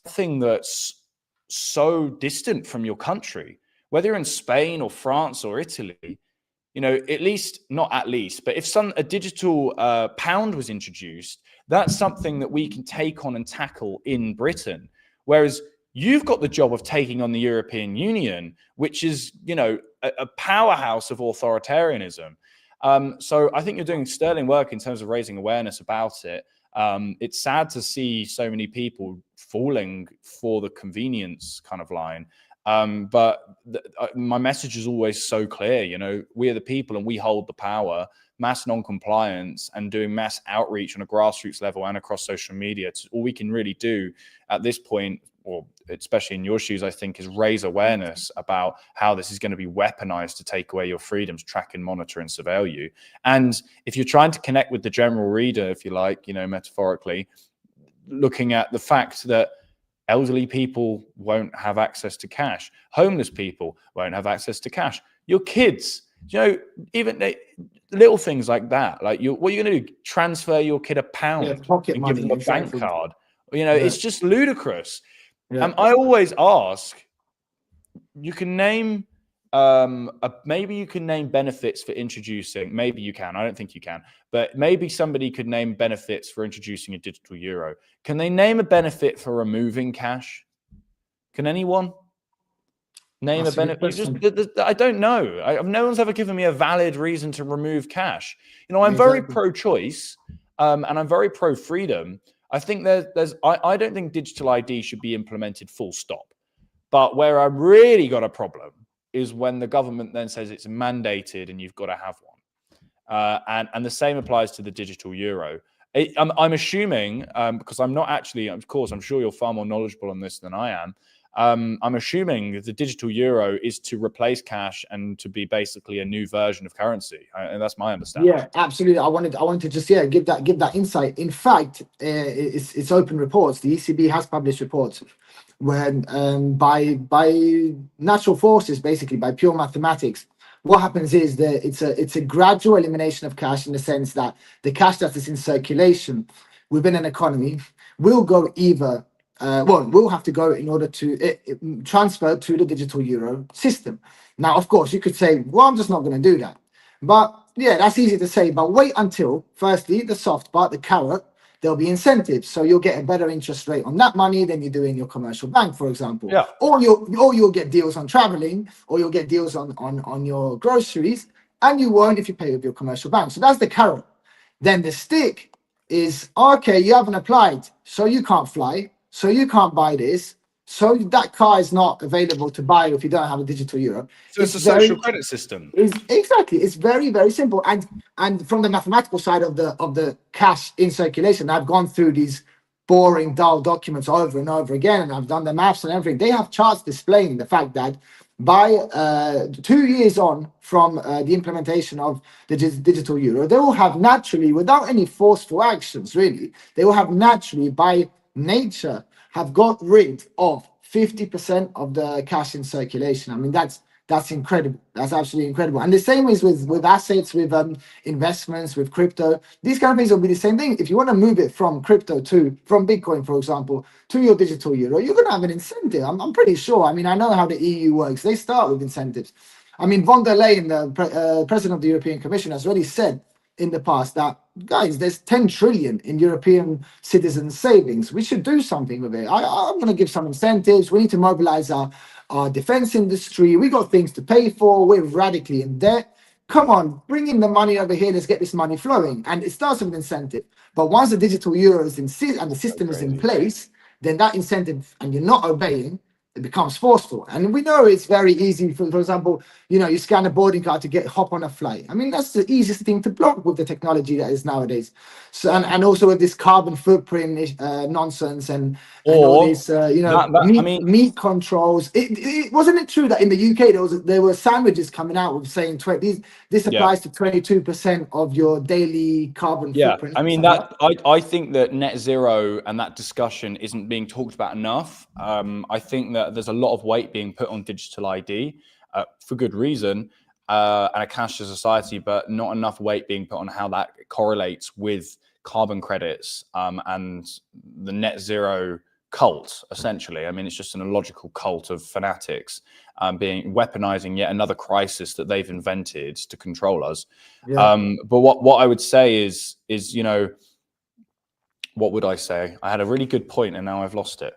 something that's so distant from your country. Whether you're in Spain or France or Italy, you know, but if a digital pound was introduced, that's something that we can take on and tackle in Britain. Whereas you've got the job of taking on the European Union, which is, you know, a powerhouse of authoritarianism. So I think you're doing sterling work in terms of raising awareness about it. It's sad to see so many people falling for the convenience kind of line. But my message is always so clear. You know, we are the people and we hold the power. Mass non-compliance and doing mass outreach on a grassroots level and across social media, all we can really do at this point, or especially in your shoes, I think, is raise awareness about how this is going to be weaponized to take away your freedoms, track and monitor and surveil you. And if you're trying to connect with the general reader, if you like, you know, metaphorically, looking at the fact that elderly people won't have access to cash, homeless people won't have access to cash, your kids, you know, even little things like that, like what are you going to do? Transfer your kid £1 and money, give them a bank card? You know, it's just ludicrous. I always ask, you can name maybe you can name benefits for introducing, maybe you can, I don't think you can, but maybe somebody could name benefits for introducing a digital euro. Can they name a benefit for removing cash? Can anyone name a benefit? I don't know. No one's ever given me a valid reason to remove cash. You know, I'm very pro-choice and I'm very pro-freedom. I think I don't think digital ID should be implemented full stop. But where I really got a problem is when the government then says it's mandated and you've got to have one. And the same applies to the digital euro. I'm assuming, because I'm not actually, of course, I'm sure you're far more knowledgeable on this than I am. I'm assuming the digital euro is to replace cash and to be basically a new version of currency, and that's my understanding. Yeah, absolutely. I wanted to just give that insight. In fact, it's open reports. The ECB has published reports when by natural forces, basically by pure mathematics, what happens is that it's a gradual elimination of cash, in the sense that the cash that is in circulation within an economy will go either. We'll have to go in order to transfer to the digital euro system. Now, of course, you could say, well, I'm just not going to do that. But yeah, that's easy to say. But wait until, firstly, the soft part, the carrot, there'll be incentives. So you'll get a better interest rate on that money than you do in your commercial bank, for example. Yeah. Or you'll get deals on traveling, or you'll get deals on your groceries, and you won't if you pay with your commercial bank. So that's the carrot. Then the stick is, okay, you haven't applied, so you can't fly. So you can't buy this. So that car is not available to buy if you don't have a digital euro. So it's a social credit system. Exactly. It's very, very simple. And from the mathematical side of the cash in circulation, I've gone through these boring, dull documents over and over again, and I've done the maths and everything. They have charts displaying the fact that by 2 years on from the implementation of the digital euro, they will have naturally, without any forceful actions, really, they will have naturally, by nature, have got rid of 50% of the cash in circulation. I mean, that's incredible. That's absolutely incredible. And the same is with assets, with investments, with crypto. These kind of things will be the same thing. If you want to move it from crypto to from Bitcoin, for example, to your digital euro, you're going to have an incentive. I'm pretty sure. I mean, I know how the EU works. They start with incentives. I mean, von der Leyen, the president of the European Commission, has already said in the past that, guys, there's 10 trillion in European citizens' savings. We should do something with it. I'm going to give some incentives. We need to mobilize our defense industry. We got things to pay for. We're radically in debt. Come on, bring in the money over here. Let's get this money flowing. And it starts with an incentive. But once the digital euro is in and the system is in place, then that incentive, and you're not obeying, it becomes forceful. And we know it's very easy. For example, you scan a boarding card to hop on a flight. I mean, that's the easiest thing to block with the technology that is nowadays. So, and also with this carbon footprint nonsense and all this, meat controls. It wasn't it true that in the UK there were sandwiches coming out with saying this applies to 22% of your daily carbon footprint. I mean that I think that net zero and that discussion isn't being talked about enough. I think that there's a lot of weight being put on digital ID for good reason and a cashless society, but not enough weight being put on how that correlates with carbon credits and the net zero cult, essentially. I mean, it's just an illogical cult of fanatics weaponizing yet another crisis that they've invented to control us. But what I would say is what would I say? I had a really good point and now I've lost it.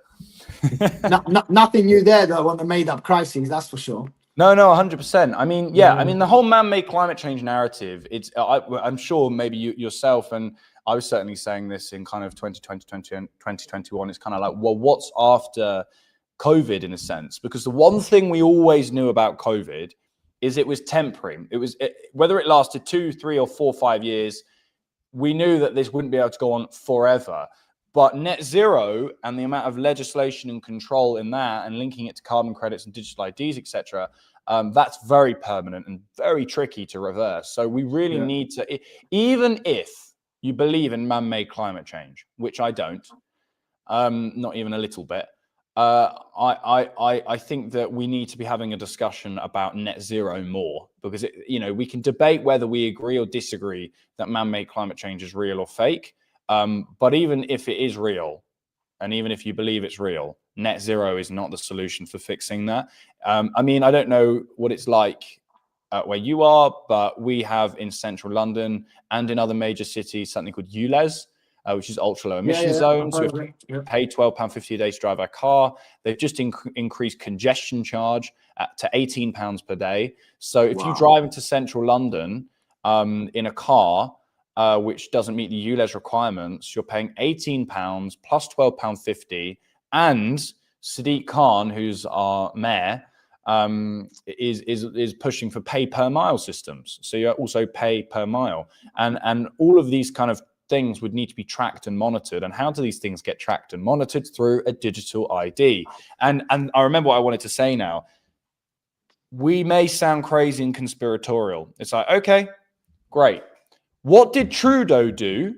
Nothing new there though on the made-up crises, that's for sure. No, 100%. I mean, I mean, the whole man-made climate change narrative, I'm sure maybe yourself, and I was certainly saying this in kind of 2020, 2021, it's kind of like, well, what's after COVID in a sense? Because the one thing we always knew about COVID is it was temporary. Whether it lasted 2, 3 or 4, 5 years, we knew that this wouldn't be able to go on forever. But net zero and the amount of legislation and control in that and linking it to carbon credits and digital IDs, etc., that's very permanent and very tricky to reverse. So we really need to, even if you believe in man-made climate change, which I don't, not even a little bit, I think that we need to be having a discussion about net zero more, because we can debate whether we agree or disagree that man-made climate change is real or fake. But even if it is real, and even if you believe it's real, net zero is not the solution for fixing that. I mean, I don't know what it's like where you are, but we have in central London and in other major cities something called ULEZ, which is ultra low emission zones. So we have to pay £12.50 a day to drive our car. They've just increased congestion charge to £18 per day. So if you drive into central London in a car, which doesn't meet the ULEZ requirements, you're paying £18 plus £12.50. And Sadiq Khan, who's our mayor, is pushing for pay per mile systems. So you also pay per mile. And all of these kind of things would need to be tracked and monitored. And how do these things get tracked and monitored? Through a digital ID. And I remember what I wanted to say now. We may sound crazy and conspiratorial. It's like, okay, great. What did Trudeau do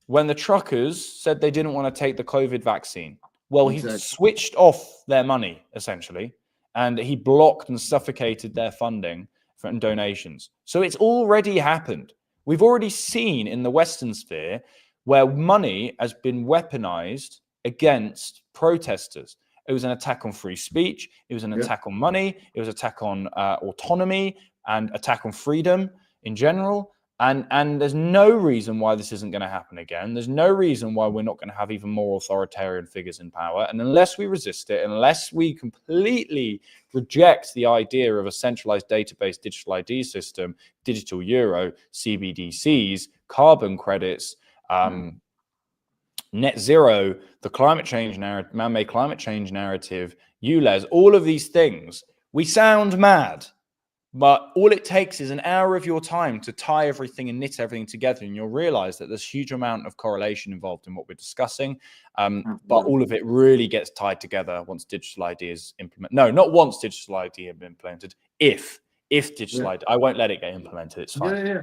when the truckers said they didn't want to take the COVID vaccine? Well, he switched off their money, essentially, and he blocked and suffocated their funding and donations. So it's already happened. We've already seen in the Western sphere where money has been weaponized against protesters. It was an attack on free speech. It was an attack on money. It was an attack on autonomy and attack on freedom in general. And there's no reason why this isn't going to happen again. There's no reason why we're not going to have even more authoritarian figures in power. And unless we resist it, unless we completely reject the idea of a centralized database digital ID system, digital euro, CBDCs, carbon credits, net zero, the climate change narrative, man-made climate change narrative, ULEZ, all of these things, we sound mad. But all it takes is an hour of your time to tie everything and knit everything together, and you'll realize that there's a huge amount of correlation involved in what we're discussing. But all of it really gets tied together once digital ID is implemented. No, not once digital ID has been implemented. If digital ID, I won't let it get implemented. It's fine. Yeah.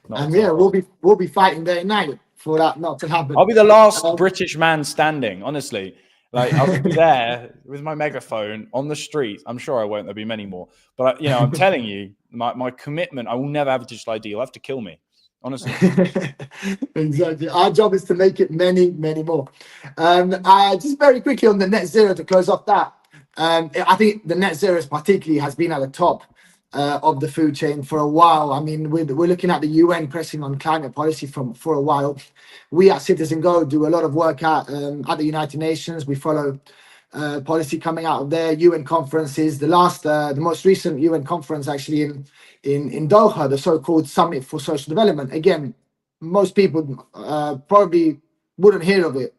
Not And at yeah, all. we'll be fighting day and night for that not to happen. I'll be the last British man standing, honestly. Like, I'll be there with my megaphone on the street. I'm sure I won't. There'll be many more. But, I'm telling you, my commitment, I will never have a digital ID. You'll have to kill me, honestly. Exactly. Our job is to make it many, many more. Just very quickly on the net zero to close off that. I think the net zero particularly has been at the top of the food chain for a while. I mean, we're looking at the UN pressing on climate policy for a while. We at Citizen Go do a lot of work at the United Nations. We follow policy coming out of their UN conferences. The most recent UN conference actually in Doha, the so-called Summit for Social Development. Again, most people probably wouldn't hear of it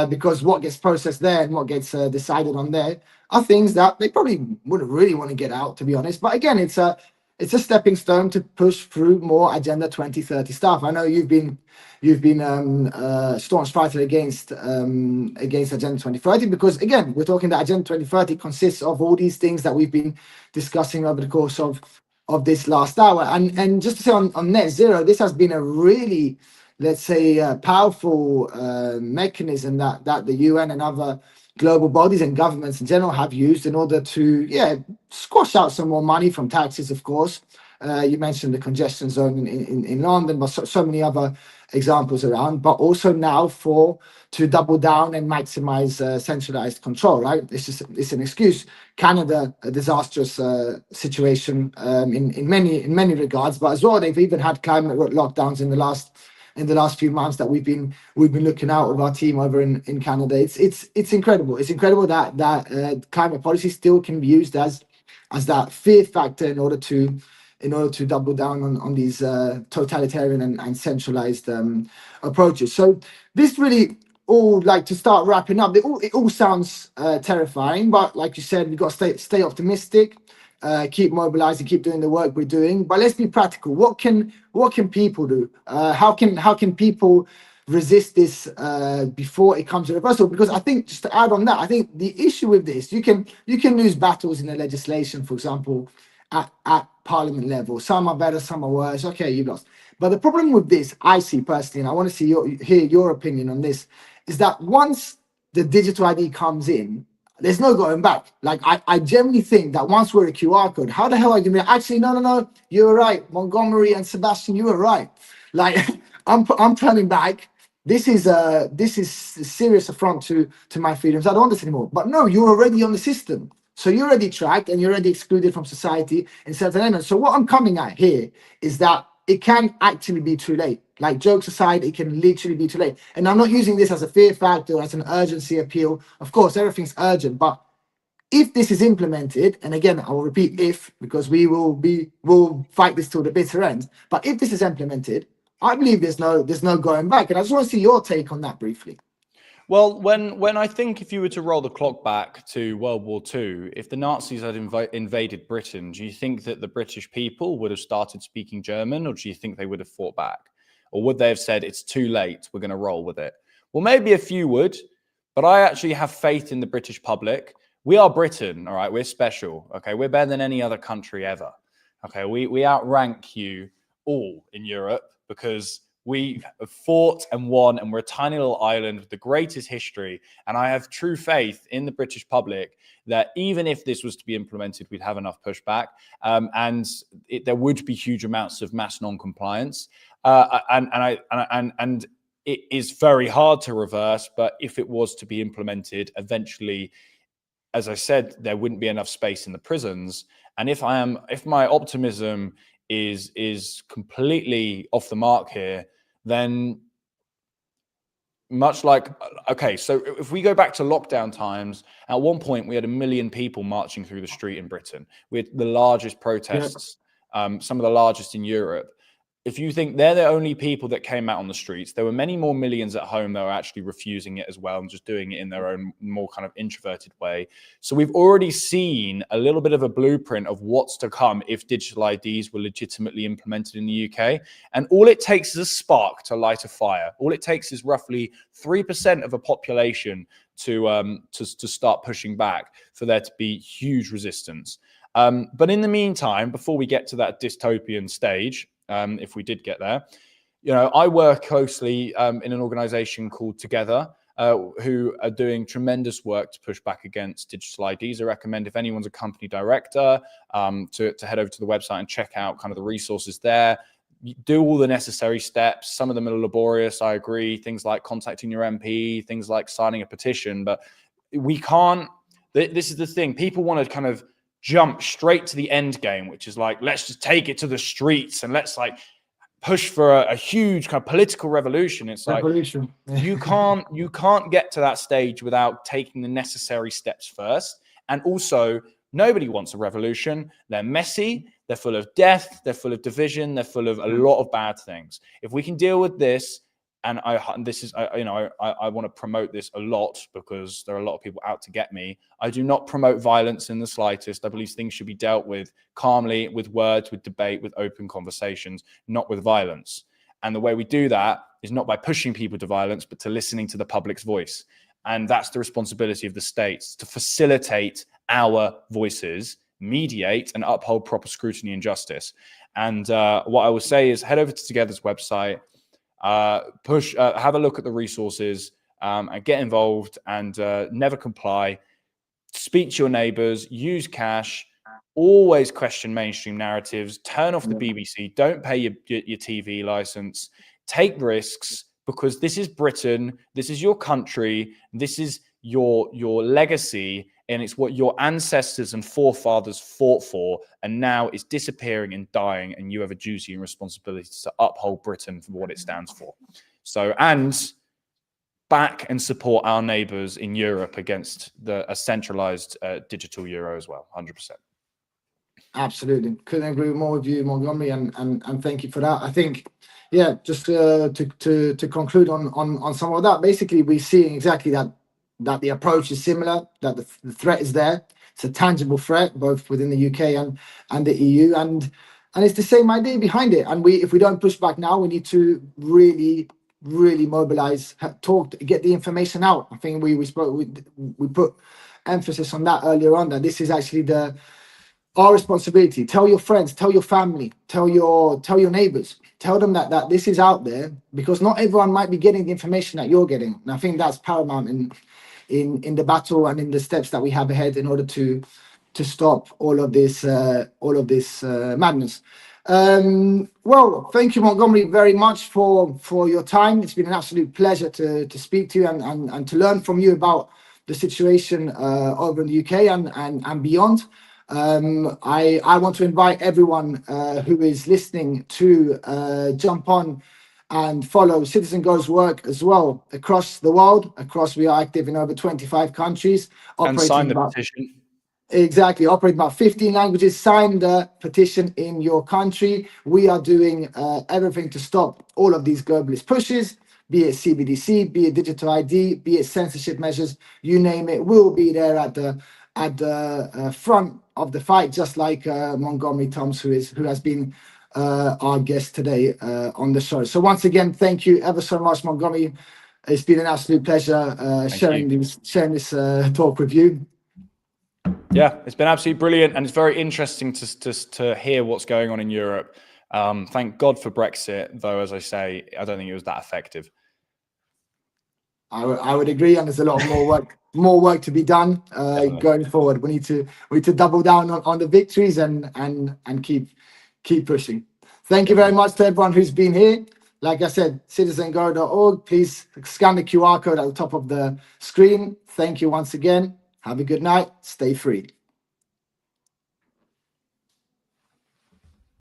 because what gets processed there and what gets decided on there are things that they probably wouldn't really want to get out, to be honest. But again, it's a stepping stone to push through more Agenda 2030 stuff. I know you've been staunch fighter against Agenda 2030 because again, we're talking that Agenda 2030 consists of all these things that we've been discussing over the course of this last hour. And just to say on net zero, this has been a really, let's say, powerful mechanism that the UN and other global bodies and governments in general have used in order to squash out some more money from taxes, of course. You mentioned the congestion zone in London, but so many other examples around, but also now to double down and maximize centralized control, right? It's an excuse. Canada, a disastrous situation in many regards, but as well, they've even had climate lockdowns in the last few months that we've been looking out of our team over in Canada. It's incredible. It's incredible that climate policy still can be used as that fear factor in order to double down on these totalitarian and centralized approaches. So this really all, like, to start wrapping up, it all sounds terrifying, but like you said, we've got to stay optimistic, keep mobilizing, keep doing the work we're doing. But let's be practical. What can people do? How can people resist this before it comes to reversal? Because I think, just to add on that, I think the issue with this, you can lose battles in the legislation, for example, at parliament level. Some are better, some are worse. Okay, you've lost. But the problem with this, I see personally, and I want to hear your opinion on this, is that once the digital ID comes in, there's no going back. Like, I genuinely think that once we're a QR code, how the hell are you going to actually, no, you were right. Montgomery and Sebastian, you were right. Like, I'm turning back. This is a serious affront to my freedoms. I don't want this anymore. But no, you're already on the system. So you're already tracked and you're already excluded from society in certain elements. So what I'm coming at here is that it can actually be too late. Like, jokes aside, it can literally be too late. And I'm not using this as a fear factor, as an urgency appeal. Of course, everything's urgent, but if this is implemented, and again, I will repeat if, because we'll fight this till the bitter end. But if this is implemented, I believe there's no going back. And I just want to see your take on that briefly. Well, when I think, if you were to roll the clock back to World War II, if the Nazis had invaded Britain, do you think that the British people would have started speaking German, or do you think they would have fought back? Or would they have said, it's too late, we're going to roll with it? Well, maybe a few would, but I actually have faith in the British public. We are Britain, all right? We're special, okay? We're better than any other country ever, okay? We outrank you all in Europe because we have fought and won, and we're a tiny little island with the greatest history. And I have true faith in the British public that even if this was to be implemented, we'd have enough pushback, and there would be huge amounts of mass non-compliance. And it is very hard to reverse. But if it was to be implemented, eventually, as I said, there wouldn't be enough space in the prisons. And if my optimism is completely off the mark here, then much like, okay, so if we go back to lockdown times, at one point we had 1 million people marching through the street in Britain. We had the largest protests, some of the largest in Europe. if you think they're the only people that came out on the streets, there were many more millions at home that were actually refusing it as well and just doing it in their own more kind of introverted way. So we've already seen a little bit of a blueprint of what's to come if digital IDs were legitimately implemented in the UK. And all it takes is a spark to light a fire. All it takes is roughly 3% of a population to start pushing back for there to be huge resistance. But in the meantime, before we get to that dystopian stage, if we did get there, I work closely in an organization called Together, who are doing tremendous work to push back against digital IDs. I recommend if anyone's a company director to head over to the website and check out kind of the resources there. You do all the necessary steps. Some of them are laborious, I agree. Things like contacting your MP, things like signing a petition. But we can't, this is the thing. People want to kind of jump straight to the end game, which is like, let's just take it to the streets and let's like push for a huge kind of political revolution. It's revolution. Like you can't get to that stage without taking the necessary steps first. And also, nobody wants a revolution. They're messy, they're full of death, they're full of division, they're full of a lot of bad things. If we can deal with this, and I want to promote this a lot because there are a lot of people out to get me. I do not promote violence in the slightest. I believe things should be dealt with calmly, with words, with debate, with open conversations, not with violence. And the way we do that is not by pushing people to violence, but to listening to the public's voice. And that's the responsibility of the states, to facilitate our voices, mediate, and uphold proper scrutiny and justice. And what I will say is head over to Together's website, have a look at the resources, and get involved, and never comply. Speak to your neighbors, use cash, always question mainstream narratives, turn off the BBC, don't pay your TV license, take risks, because this is Britain, this is your country, this is your legacy, and it's what your ancestors and forefathers fought for, and now it's disappearing and dying, and you have a duty and responsibility to uphold Britain for what it stands for. So, and back and support our neighbours in Europe against a centralized digital euro as well, 100%. Absolutely, couldn't agree more with you, Montgomery, and thank you for that. I think, yeah, just to conclude on some of that, basically we're seeing exactly that the approach is similar, that the threat is there. It's a tangible threat, both within the UK and the EU, and it's the same idea behind it. And if we don't push back now, we need to really mobilize, talk, get the information out. I think we put emphasis on that earlier on, that this is actually our responsibility. Tell your friends, tell your family, tell your neighbors, tell them that this is out there, because not everyone might be getting the information that you're getting. And I think that's paramount in the battle and in the steps that we have ahead in order to stop all of this madness. Well, thank you, Montgomery, very much for your time. It's been an absolute pleasure to speak to you and to learn from you about the situation over in the UK and beyond. I want to invite everyone who is listening to jump on and follow Citizen Go's work as well across the world. We are active in over 25 countries. And sign the petition. Exactly, operate about 15 languages. Sign the petition in your country. We are doing everything to stop all of these globalist pushes, be it CBDC, be it digital ID, be it censorship measures, you name it. We'll be there at the front of the fight, just like Montgomery Thoms, who has been our guest today on the show. So once again, thank you ever so much, Montgomery. It's been an absolute pleasure sharing this talk with you. Yeah, it's been absolutely brilliant, and it's very interesting to hear what's going on in Europe. Thank God for Brexit, though, as I say, I don't think it was that effective. I would agree, and there's a lot of more work to be done going forward. We need to double down on the victories and keep pushing. Thank you very much to everyone who's been here. Like I said, citizengo.org. Please scan the QR code at the top of the screen. Thank you once again. Have a good night. Stay free.